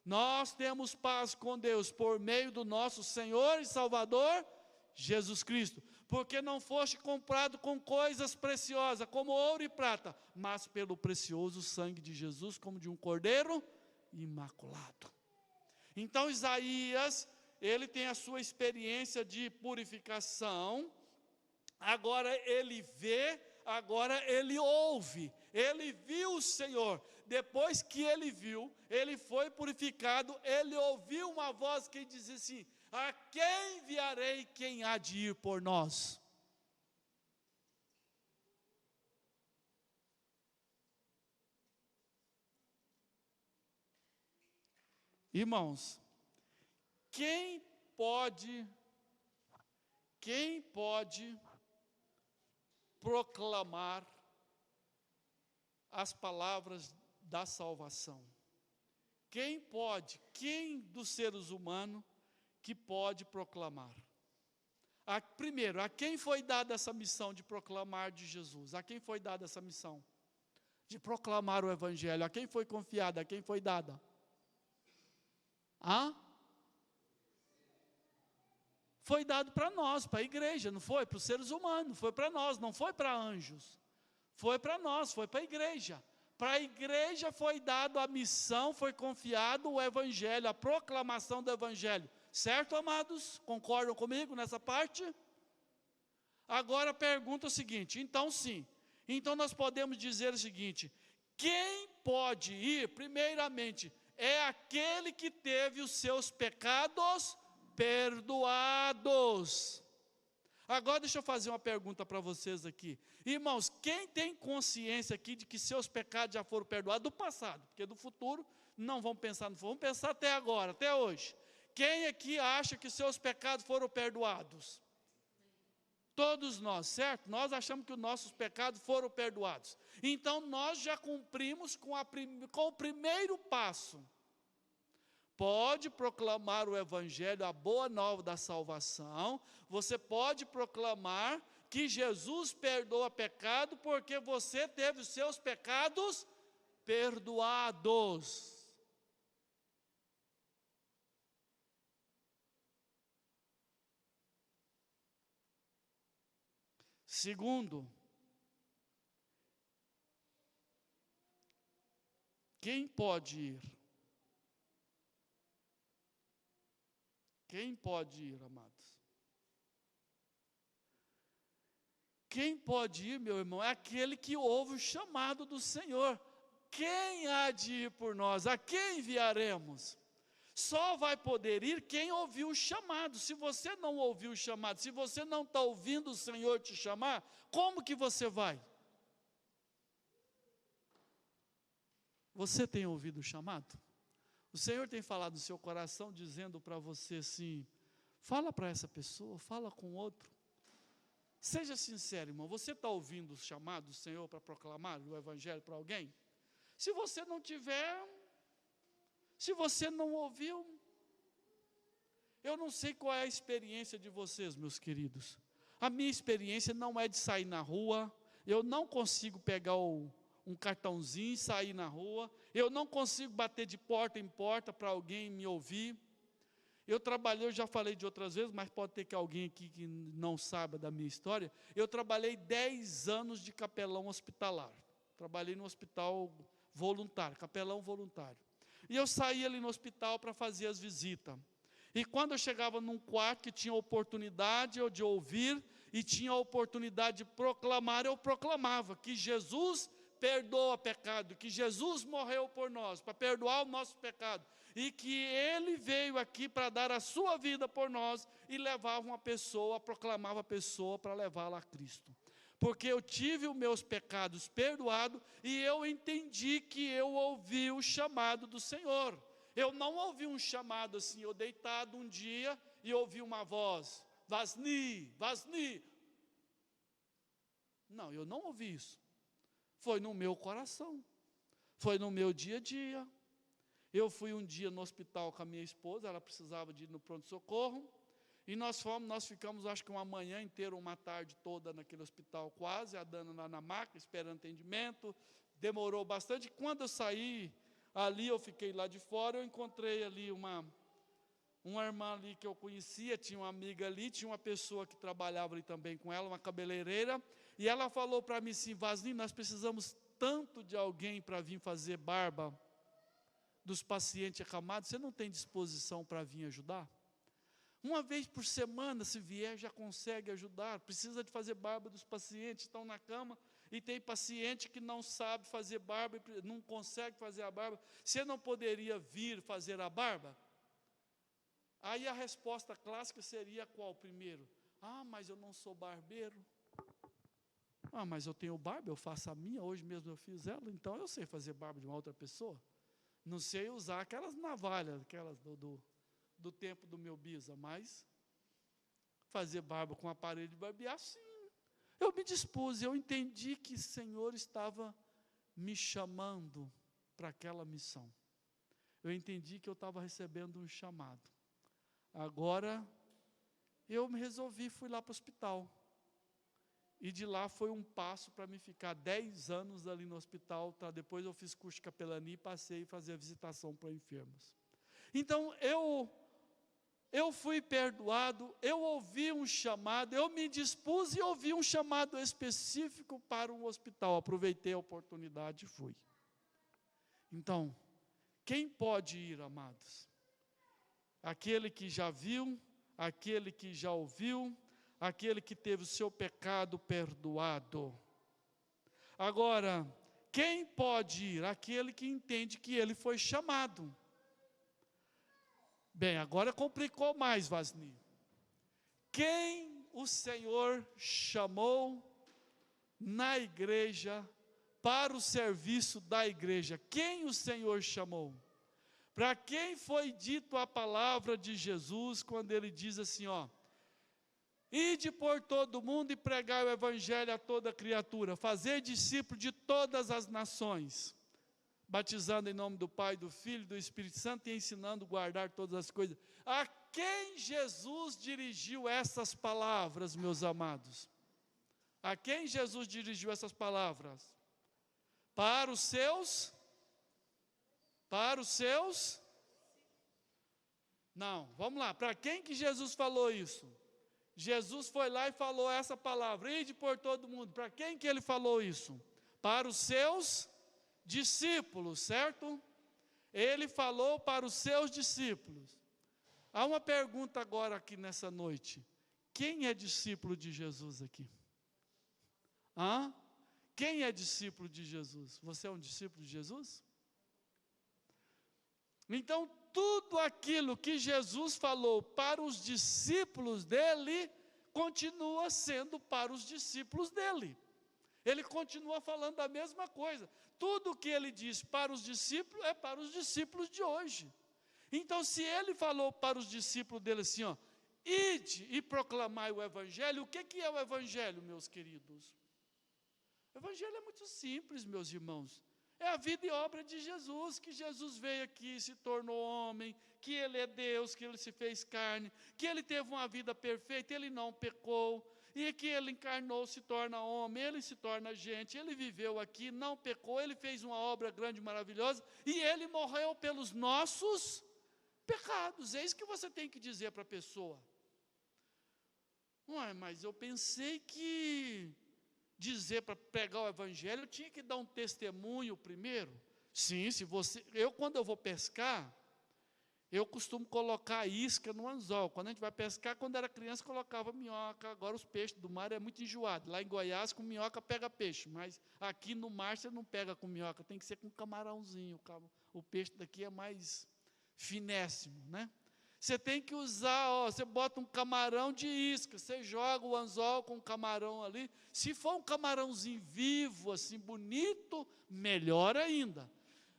Nós temos paz com Deus por meio do nosso Senhor e Salvador, Jesus Cristo. Porque não foste comprado com coisas preciosas, como ouro e prata, mas pelo precioso sangue de Jesus, como de um cordeiro imaculado. Então Isaías, ele tem a sua experiência de purificação, agora ele vê, agora ele ouve, ele viu o Senhor. Depois que ele viu, ele foi purificado, ele ouviu uma voz que dizia assim: a quem enviarei, quem há de ir por nós? Irmãos, quem pode proclamar as palavras da salvação? Quem dos seres humanos que pode proclamar? Primeiro, a quem foi dada essa missão de proclamar de Jesus? A quem foi dada essa missão de proclamar o Evangelho? A quem foi confiada? A quem foi dada? Foi dado para nós, para a igreja, não foi? Para os seres humanos, foi para nós, não foi para anjos. Foi para nós, foi para a igreja. Para a igreja foi dado a missão, foi confiado o Evangelho, a proclamação do Evangelho. Certo, amados? Concordam comigo nessa parte? Agora pergunta o seguinte, então sim, então nós podemos dizer o seguinte: quem pode ir, primeiramente, é aquele que teve os seus pecados perdoados. Agora deixa eu fazer uma pergunta para vocês aqui. Irmãos, quem tem consciência aqui de que seus pecados já foram perdoados do passado? Porque do futuro não vamos pensar no futuro, vamos pensar até agora, até hoje. Quem aqui acha que seus pecados foram perdoados? Todos nós, certo? Nós achamos que os nossos pecados foram perdoados. Então nós já cumprimos com o primeiro passo. Pode proclamar o Evangelho, a boa nova da salvação. Você pode proclamar que Jesus perdoa pecado, porque você teve os seus pecados perdoados. Segundo, quem pode ir? Quem pode ir, amados? Quem pode ir, meu irmão, é aquele que ouve o chamado do Senhor. Quem há de ir por nós? A quem enviaremos? Só vai poder ir quem ouviu o chamado. Se você não ouviu o chamado, se você não está ouvindo o Senhor te chamar, como que você vai? Você tem ouvido o chamado? O Senhor tem falado no seu coração, dizendo para você assim: fala para essa pessoa, fala com outro. Seja sincero, irmão, você está ouvindo o chamado do Senhor para proclamar o Evangelho para alguém? Se você não tiver, se você não ouviu, Eu não sei qual é a experiência de vocês, meus queridos. A minha experiência não é de sair na rua. Eu não consigo pegar um cartãozinho e sair na rua. Eu não consigo bater de porta em porta para alguém me ouvir. Eu já falei de outras vezes, mas pode ter que alguém aqui que não saiba da minha história. Eu trabalhei 10 anos de capelão hospitalar. Trabalhei no hospital voluntário, capelão voluntário. E eu saía ali no hospital para fazer as visitas. E quando eu chegava num quarto que tinha oportunidade de ouvir e tinha a oportunidade de proclamar, eu proclamava que Jesus perdoa pecado, que Jesus morreu por nós, para perdoar o nosso pecado, e que Ele veio aqui para dar a sua vida por nós, e levava uma pessoa, proclamava a pessoa para levá-la a Cristo. Porque eu tive os meus pecados perdoados, e eu entendi que eu ouvi o chamado do Senhor. Eu não ouvi um chamado assim, eu deitado um dia, e ouvi uma voz, Vasni, Vasni. Não, eu não ouvi isso. Foi no meu coração, foi no meu dia a dia. Eu fui um dia no hospital com a minha esposa, ela precisava de ir no pronto-socorro, e nós ficamos acho que uma manhã inteira, uma tarde toda naquele hospital quase, a Dana lá na maca, esperando atendimento, demorou bastante. Quando eu saí ali, eu fiquei lá de fora, eu encontrei ali uma irmã ali que eu conhecia, tinha uma amiga ali, tinha uma pessoa que trabalhava ali também com ela, uma cabeleireira, e ela falou para mim assim, Vasni, nós precisamos tanto de alguém para vir fazer barba dos pacientes acamados, você não tem disposição para vir ajudar? Uma vez por semana, se vier, já consegue ajudar. Precisa de fazer barba dos pacientes, estão na cama, e tem paciente que não sabe fazer barba, não consegue fazer a barba. Você não poderia vir fazer a barba? Aí a resposta clássica seria qual primeiro? Ah, mas eu não sou barbeiro. Ah, mas eu tenho barba, eu faço a minha, hoje mesmo eu fiz ela, então eu sei fazer barba de uma outra pessoa. Não sei usar aquelas navalhas, aquelas do tempo do meu bisa, mas fazer barba com aparelho de barbear, sim. Eu me dispus, eu entendi que o Senhor estava me chamando para aquela missão. Eu entendi que eu estava recebendo um chamado. Agora, eu me resolvi, fui lá para o hospital. E de lá foi um passo para me ficar 10 anos ali no hospital. Tá? Depois eu fiz curso de capelania e passei a fazer a visitação para enfermos. Então, eu fui perdoado, eu ouvi um chamado, eu me dispus e ouvi um chamado específico para um hospital. Aproveitei a oportunidade e fui. Então, quem pode ir, amados? Aquele que já viu, aquele que já ouviu, aquele que teve o seu pecado perdoado. Agora, quem pode ir? Aquele que entende que ele foi chamado. Bem, agora complicou mais, Vasni. Quem o Senhor chamou na igreja, para o serviço da igreja? Quem o Senhor chamou? Para quem foi dito a palavra de Jesus, quando ele diz assim, ide por todo mundo e pregai o evangelho a toda criatura, fazer discípulo de todas as nações, batizando em nome do Pai, do Filho e do Espírito Santo e ensinando a guardar todas as coisas. A quem Jesus dirigiu essas palavras, meus amados? A quem Jesus dirigiu essas palavras? Para os seus? Não, vamos lá, para quem que Jesus falou isso? Jesus foi lá e falou essa palavra, ide por todo mundo. Para quem que ele falou isso? Para os seus discípulos, certo? Ele falou para os seus discípulos. Há uma pergunta agora aqui nessa noite. Quem é discípulo de Jesus aqui? Quem é discípulo de Jesus? Você é um discípulo de Jesus? Então, tudo aquilo que Jesus falou para os discípulos dele, continua sendo para os discípulos dele. Ele continua falando a mesma coisa. Tudo que ele diz para os discípulos, é para os discípulos de hoje. Então, se ele falou para os discípulos dele assim, ide e proclamai o evangelho, o que é o evangelho, meus queridos? O evangelho é muito simples, meus irmãos. É a vida e obra de Jesus, que Jesus veio aqui, se tornou homem, que Ele é Deus, que Ele se fez carne, que Ele teve uma vida perfeita, Ele não pecou, e que Ele encarnou, se torna homem, Ele se torna gente, Ele viveu aqui, não pecou, Ele fez uma obra grande e maravilhosa, e Ele morreu pelos nossos pecados. É isso que você tem que dizer para a pessoa. Ué, mas eu pensei que dizer para pregar o evangelho, eu tinha que dar um testemunho primeiro. Sim, quando eu vou pescar, eu costumo colocar isca no anzol. Quando a gente vai pescar, quando era criança, colocava minhoca. Agora os peixes do mar é muito enjoado. Lá em Goiás, com minhoca pega peixe, mas aqui no mar você não pega com minhoca, tem que ser com camarãozinho. O peixe daqui é mais finésimo, né? Você tem que usar, você bota um camarão de isca, você joga o anzol com o camarão ali. Se for um camarãozinho vivo, assim, bonito, melhor ainda.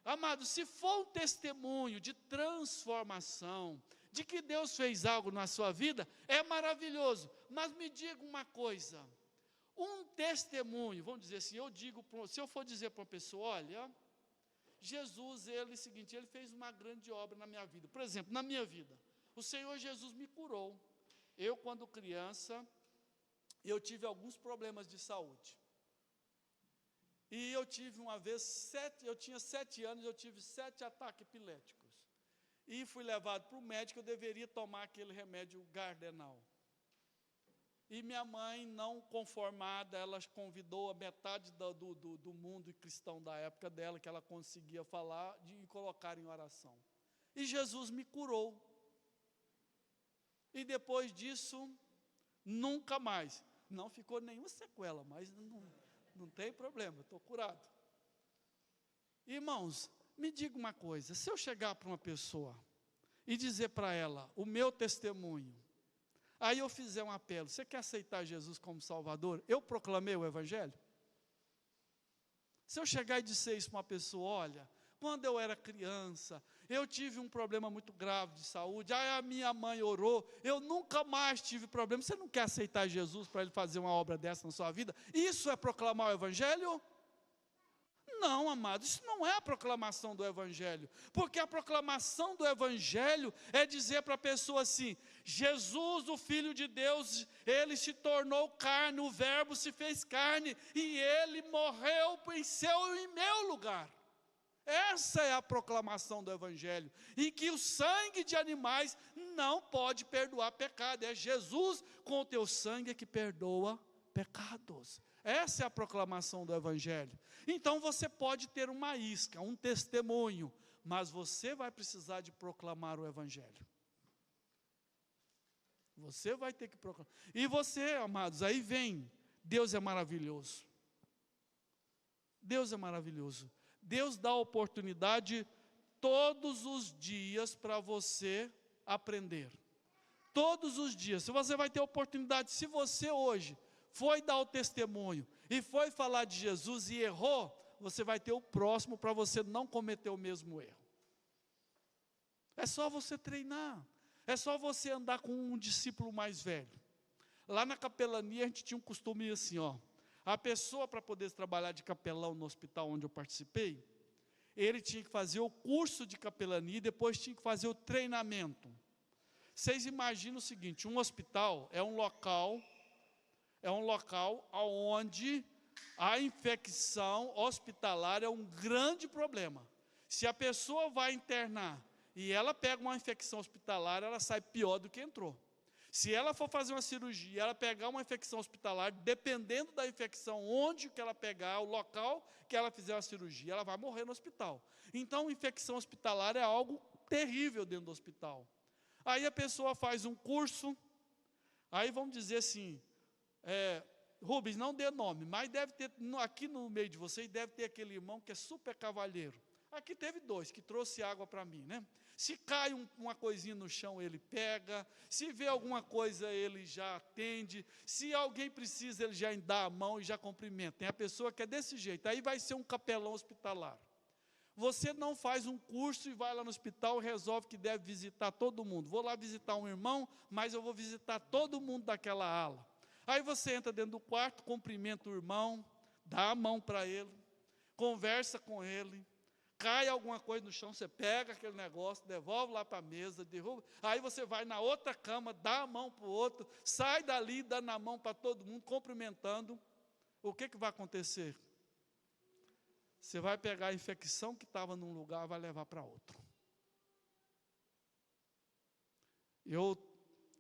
Amado, se for um testemunho de transformação, de que Deus fez algo na sua vida, é maravilhoso. Mas me diga uma coisa, um testemunho, vamos dizer assim, se eu for dizer para uma pessoa, olha, Jesus, ele fez uma grande obra na minha vida. Por exemplo, na minha vida, o Senhor Jesus me curou. Eu, quando criança, eu tive alguns problemas de saúde. E eu tive uma vez, eu tinha 7 anos, eu tive 7 ataques epiléticos. E fui levado para o médico, eu deveria tomar aquele remédio Gardenal. E minha mãe, não conformada, ela convidou a metade do mundo cristão da época dela, que ela conseguia falar, de colocar em oração. E Jesus me curou. E depois disso, nunca mais. Não ficou nenhuma sequela, mas não tem problema, estou curado. Irmãos, me diga uma coisa, se eu chegar para uma pessoa e dizer para ela o meu testemunho, aí eu fizer um apelo, você quer aceitar Jesus como Salvador? Eu proclamei o Evangelho? Se eu chegar e disser isso para uma pessoa, olha, quando eu era criança, eu tive um problema muito grave de saúde, aí a minha mãe orou, eu nunca mais tive problema. Você não quer aceitar Jesus para Ele fazer uma obra dessa na sua vida? Isso é proclamar o Evangelho? Não, amado, isso não é a proclamação do Evangelho, porque a proclamação do Evangelho é dizer para a pessoa assim, Jesus, o Filho de Deus, Ele se tornou carne, o Verbo se fez carne, e Ele morreu em seu e meu lugar. Essa é a proclamação do Evangelho, em que o sangue de animais não pode perdoar pecado, é Jesus com o teu sangue que perdoa pecados. Essa é a proclamação do Evangelho. Então você pode ter uma isca, um testemunho, mas você vai precisar de proclamar o Evangelho. Você vai ter que proclamar. E você, amados, aí vem, Deus é maravilhoso. Deus é maravilhoso. Deus dá oportunidade todos os dias para você aprender. Todos os dias. Se você vai ter oportunidade, se você hoje foi dar o testemunho e foi falar de Jesus e errou, você vai ter o próximo para você não cometer o mesmo erro. É só você treinar. É só você andar com um discípulo mais velho. Lá na capelania a gente tinha um costume assim, ó. A pessoa, para poder trabalhar de capelão no hospital onde eu participei, ele tinha que fazer o curso de capelania e depois tinha que fazer o treinamento. Vocês imaginam o seguinte, um hospital é um local onde a infecção hospitalar é um grande problema. Se a pessoa vai internar e ela pega uma infecção hospitalar, ela sai pior do que entrou. Se ela for fazer uma cirurgia, ela pegar uma infecção hospitalar, dependendo da infecção, onde que ela pegar, o local que ela fizer a cirurgia, ela vai morrer no hospital. Então, infecção hospitalar é algo terrível dentro do hospital. Aí a pessoa faz um curso, aí vamos dizer assim, Rubens, não dê nome, mas deve ter, aqui no meio de vocês, deve ter aquele irmão que é super cavalheiro. Aqui teve 2, que trouxe água para mim, né? Se cai uma coisinha no chão, ele pega. Se vê alguma coisa, ele já atende. Se alguém precisa, ele já dá a mão e já cumprimenta. Tem a pessoa que é desse jeito. Aí vai ser um capelão hospitalar. Você não faz um curso e vai lá no hospital e resolve que deve visitar todo mundo. Vou lá visitar um irmão, mas eu vou visitar todo mundo daquela ala. Aí você entra dentro do quarto, cumprimenta o irmão, dá a mão para ele. conversa com ele, cai alguma coisa no chão, você pega aquele negócio, devolve lá para a mesa, derruba, aí você vai na outra cama, dá a mão para o outro, sai dali, dá na mão para todo mundo, cumprimentando. O que vai acontecer? Você vai pegar a infecção que estava num lugar e vai levar para outro. Eu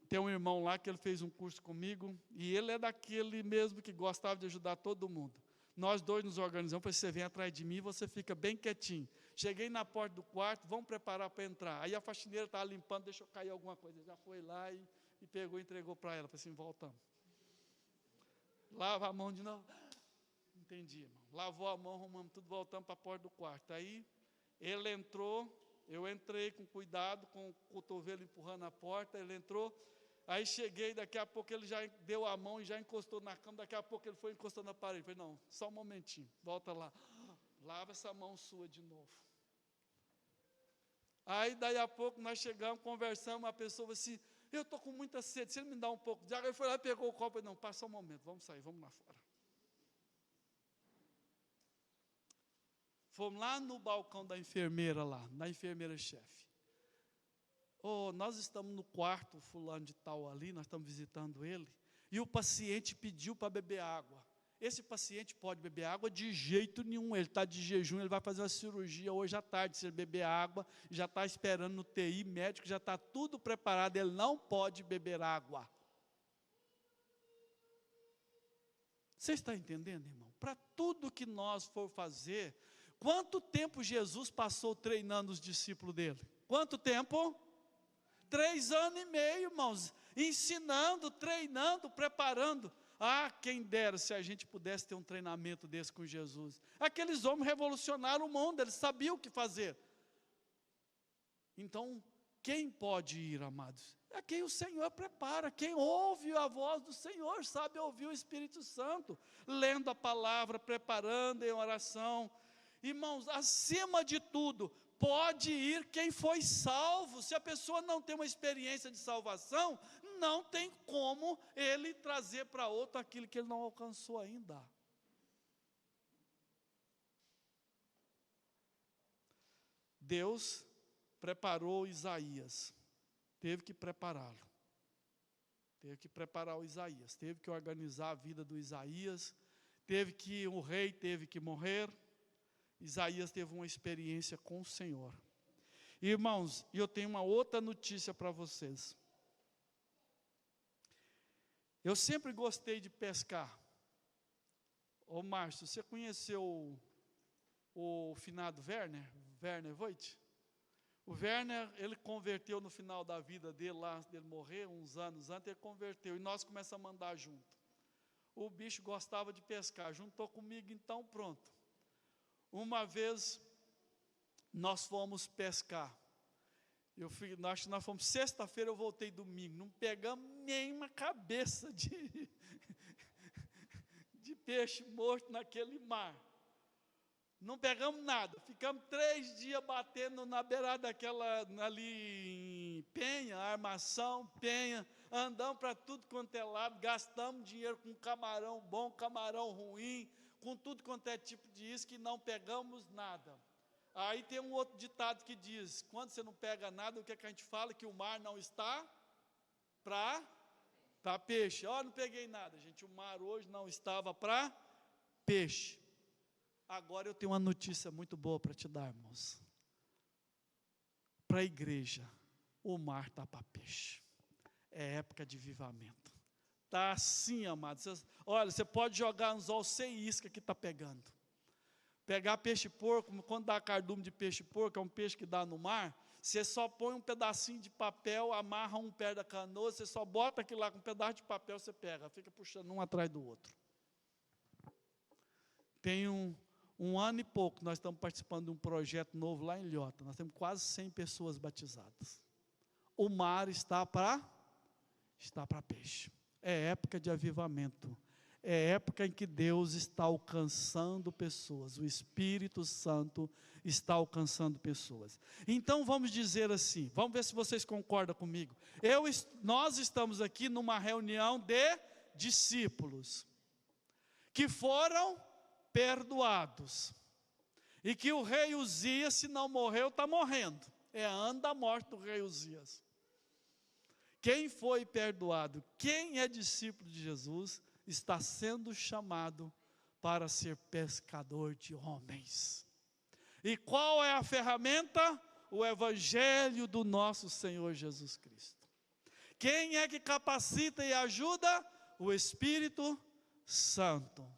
tenho um irmão lá que ele fez um curso comigo, e ele é daquele mesmo que gostava de ajudar todo mundo. Nós dois nos organizamos, para você vem atrás de mim e você fica bem quietinho. Cheguei na porta do quarto, vamos preparar para entrar. Aí a faxineira estava limpando, deixou cair alguma coisa. Ele já foi lá e pegou e entregou para ela. Falei assim, voltamos. Lava a mão de novo. Entendi, irmão. Lavou a mão, arrumamos tudo, voltamos para a porta do quarto. Aí ele entrou, eu entrei com cuidado, com o cotovelo empurrando a porta, ele entrou. Aí cheguei, daqui a pouco ele já deu a mão e já encostou na cama, daqui a pouco ele foi encostando na parede. Falei, não, só um momentinho, volta lá. Lava essa mão sua de novo. Aí daí a pouco nós chegamos, conversamos, a pessoa falou assim, eu estou com muita sede, você me dá um pouco de água? Ele foi lá e pegou o copo e falei, não, passa um momento, vamos sair, vamos lá fora. Fomos lá no balcão da enfermeira lá, da enfermeira-chefe. Nós estamos no quarto fulano de tal ali, nós estamos visitando ele, e o paciente pediu para beber água. Esse paciente pode beber água de jeito nenhum, ele está de jejum, ele vai fazer uma cirurgia hoje à tarde. Se ele beber água, já está esperando no TI, médico já está tudo preparado, ele não pode beber água. Você está entendendo, irmão? Para tudo que nós for fazer, quanto tempo Jesus passou treinando os discípulos dele? Quanto tempo? 3 anos e meio, irmãos, ensinando, treinando, preparando. Quem dera se a gente pudesse ter um treinamento desse com Jesus. Aqueles homens revolucionaram o mundo, eles sabiam o que fazer. Então, quem pode ir, amados? É quem o Senhor prepara, quem ouve a voz do Senhor, sabe ouvir o Espírito Santo, lendo a palavra, preparando em oração. Irmãos, acima de tudo, pode ir quem foi salvo. Se a pessoa não tem uma experiência de salvação, não tem como ele trazer para outro aquilo que ele não alcançou ainda. Deus preparou Isaías, teve que prepará-lo. Teve que preparar o Isaías, teve que organizar a vida do Isaías, o rei teve que morrer. Isaías teve uma experiência com o Senhor. Irmãos, eu tenho uma outra notícia para vocês. Eu sempre gostei de pescar. Márcio, você conheceu o finado Werner Voigt? O Werner, ele converteu no final da vida dele, lá dele morrer, uns anos antes, ele converteu, e nós começamos a andar junto. O bicho gostava de pescar, juntou comigo, então pronto. Uma vez, nós fomos pescar. Acho que nós fomos sexta-feira, eu voltei domingo. Não pegamos nenhuma cabeça de peixe morto naquele mar. Não pegamos nada. Ficamos 3 dias batendo na beirada daquela, ali em Penha, Armação, Penha. Andamos para tudo quanto é lado, gastamos dinheiro com camarão bom, camarão ruim, com tudo quanto é tipo de isca, e não pegamos nada. Aí tem um outro ditado que diz, quando você não pega nada, o que a gente fala? Que o mar não está para peixe. Não peguei nada, gente, o mar hoje não estava para peixe. Agora eu tenho uma notícia muito boa para te dar, irmãos. Para a igreja, o mar está para peixe. É época de avivamento. Está assim, amados. Olha, você pode jogar anzol sem isca que está pegando. Pegar peixe-porco, quando dá cardume de peixe-porco, é um peixe que dá no mar, você só põe um pedacinho de papel, amarra um pé da canoa, você só bota aquilo lá com um pedaço de papel, você pega, fica puxando um atrás do outro. Tem um ano e pouco, nós estamos participando de um projeto novo lá em Ilhota, nós temos quase 100 pessoas batizadas. O mar está para peixe. É época de avivamento. É época em que Deus está alcançando pessoas. O Espírito Santo está alcançando pessoas. Então vamos dizer assim, vamos ver se vocês concordam comigo. Nós estamos aqui numa reunião de discípulos que foram perdoados. E que o rei Uzias, se não morreu, está morrendo. É a ano da morte do rei Uzias. Quem foi perdoado, quem é discípulo de Jesus, está sendo chamado para ser pescador de homens. E qual é a ferramenta? O Evangelho do nosso Senhor Jesus Cristo. Quem é que capacita e ajuda? O Espírito Santo.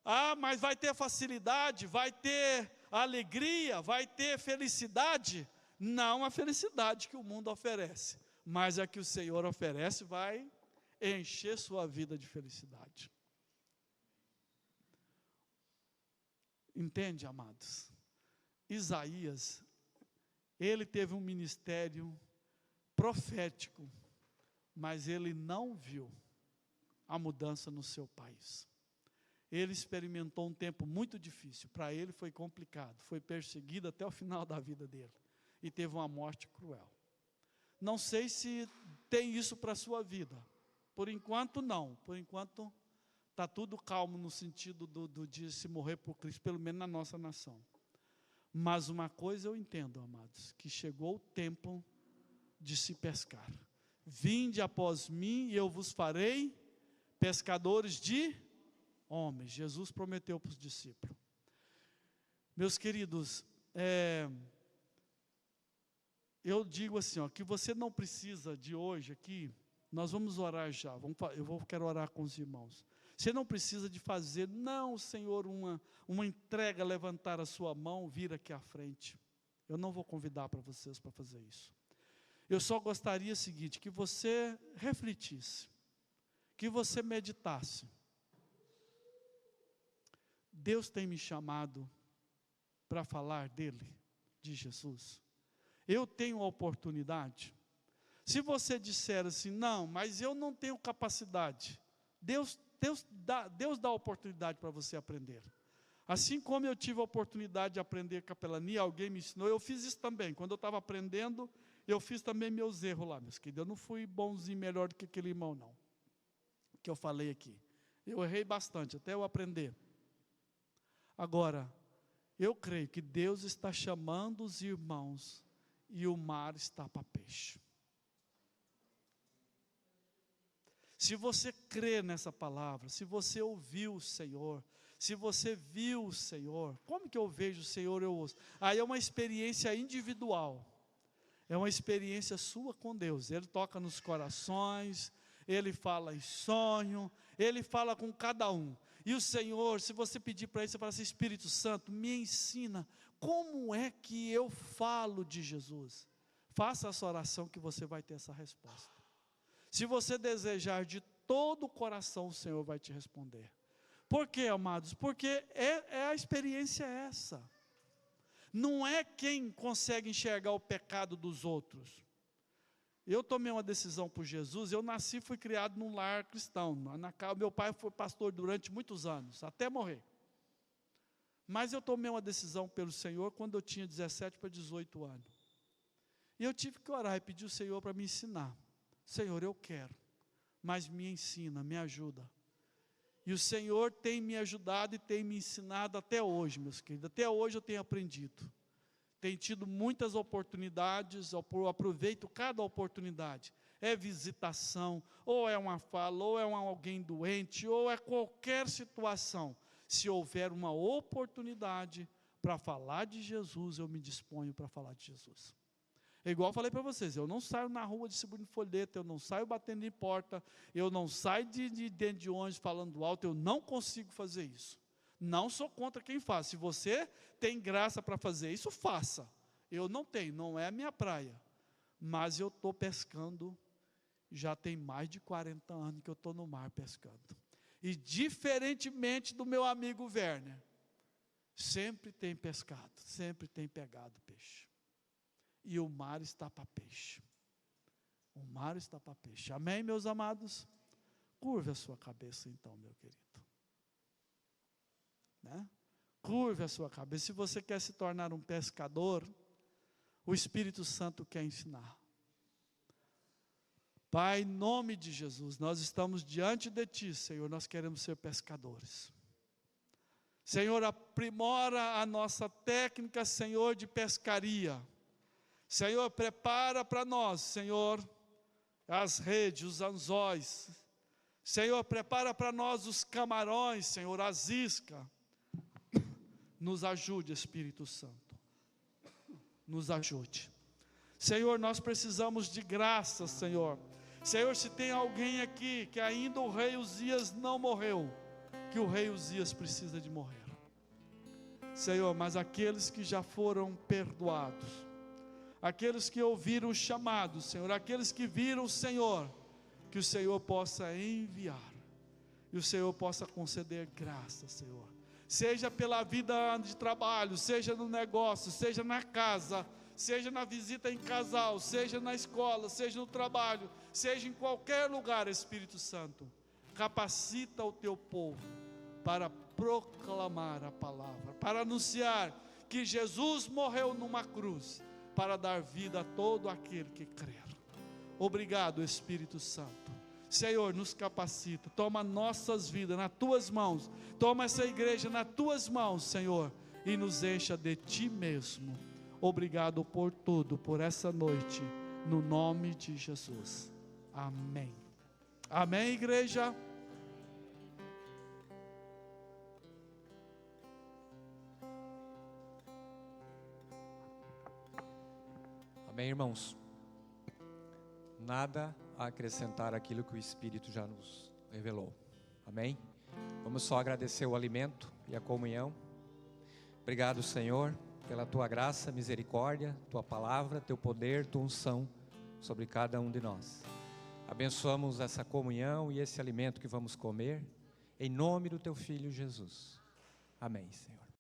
Ah, mas vai ter facilidade, vai ter alegria, vai ter felicidade? Não a felicidade que o mundo oferece, mas a que o Senhor oferece vai encher sua vida de felicidade. Entende, amados? Isaías, ele teve um ministério profético, mas ele não viu a mudança no seu país. Ele experimentou um tempo muito difícil, para ele foi complicado, foi perseguido até o final da vida dele, e teve uma morte cruel. Não sei se tem isso para a sua vida, por enquanto não, por enquanto está tudo calmo no sentido de se morrer por Cristo, pelo menos na nossa nação. Mas uma coisa eu entendo, amados, que chegou o tempo de se pescar. Vinde após mim e eu vos farei pescadores de homens. Jesus prometeu para os discípulos. Meus queridos, eu digo assim, que você não precisa de hoje aqui, nós vamos orar já, quero orar com os irmãos. Você não precisa de fazer, não, Senhor, uma entrega, levantar a sua mão, vir aqui à frente. Eu não vou convidar para vocês para fazer isso. Eu só gostaria o seguinte, que você refletisse, que você meditasse. Deus tem me chamado para falar dele, de Jesus. Eu tenho a oportunidade. Se você disser assim, não, mas eu não tenho capacidade, Deus dá oportunidade para você aprender. Assim como eu tive a oportunidade de aprender capelania, alguém me ensinou, eu fiz isso também. Quando eu estava aprendendo, eu fiz também meus erros lá, meus queridos. Eu não fui bonzinho, melhor do que aquele irmão, não. Que eu falei aqui. Eu errei bastante, até eu aprender. Agora, eu creio que Deus está chamando os irmãos e o mar está para peixe. Se você crê nessa palavra, se você ouviu o Senhor, se você viu o Senhor, como que eu vejo o Senhor, eu ouço? Aí é uma experiência individual, é uma experiência sua com Deus. Ele toca nos corações, Ele fala em sonho, Ele fala com cada um. E o Senhor, se você pedir para Ele, você fala assim, Espírito Santo, me ensina, como é que eu falo de Jesus? Faça essa oração que você vai ter essa resposta. Se você desejar de todo o coração, o Senhor vai te responder. Por quê, amados? Porque a experiência é essa. Não é quem consegue enxergar o pecado dos outros. Eu tomei uma decisão por Jesus, eu nasci e fui criado num lar cristão. Meu pai foi pastor durante muitos anos, até morrer. Mas eu tomei uma decisão pelo Senhor quando eu tinha 17 para 18 anos. E eu tive que orar e pedir ao Senhor para me ensinar. Senhor, eu quero, mas me ensina, me ajuda. E o Senhor tem me ajudado e tem me ensinado até hoje, meus queridos. Até hoje eu tenho aprendido. Tenho tido muitas oportunidades, eu aproveito cada oportunidade. É visitação, ou é uma fala, ou é alguém doente, ou é qualquer situação. Se houver uma oportunidade para falar de Jesus, eu me disponho para falar de Jesus. É igual eu falei para vocês, eu não saio na rua distribuindo folheto, eu não saio batendo em porta, eu não saio de dentro de ônibus falando alto, eu não consigo fazer isso. Não sou contra quem faz. Se você tem graça para fazer isso, faça. Eu não tenho, não é a minha praia. Mas eu estou pescando, já tem mais de 40 anos que eu estou no mar pescando. E diferentemente do meu amigo Werner, sempre tem pescado, sempre tem pegado peixe. E o mar está para peixe. O mar está para peixe. Amém, meus amados? Curve a sua cabeça então, meu querido. Né? Curve a sua cabeça. Se você quer se tornar um pescador, o Espírito Santo quer ensinar. Pai, em nome de Jesus, nós estamos diante de Ti, Senhor, nós queremos ser pescadores. Senhor, aprimora a nossa técnica, Senhor, de pescaria. Senhor, prepara para nós, Senhor, as redes, os anzóis. Senhor, prepara para nós os camarões, Senhor, as iscas. Nos ajude, Espírito Santo. Nos ajude. Senhor, nós precisamos de graça, Senhor. Senhor, se tem alguém aqui que ainda o rei Uzias não morreu, que o rei Uzias precisa de morrer. Senhor, mas aqueles que já foram perdoados, aqueles que ouviram o chamado, Senhor, aqueles que viram o Senhor, que o Senhor possa enviar, e o Senhor possa conceder graça, Senhor, seja pela vida de trabalho, seja no negócio, seja na casa, seja na visita em casal, seja na escola, seja no trabalho, seja em qualquer lugar, Espírito Santo, capacita o teu povo para proclamar a palavra, para anunciar que Jesus morreu numa cruz, para dar vida a todo aquele que crer. Obrigado, Espírito Santo. Senhor, nos capacita, toma nossas vidas nas tuas mãos, toma essa igreja nas tuas mãos, Senhor, e nos encha de ti mesmo. Obrigado por tudo, por essa noite, no nome de Jesus. Amém. Amém, igreja? Amém, irmãos? Nada a acrescentar aquilo que o Espírito já nos revelou. Amém? Vamos só agradecer o alimento e a comunhão. Obrigado, Senhor, pela tua graça, misericórdia, tua palavra, teu poder, tua unção sobre cada um de nós. Abençoamos essa comunhão e esse alimento que vamos comer, em nome do teu Filho Jesus. Amém, Senhor.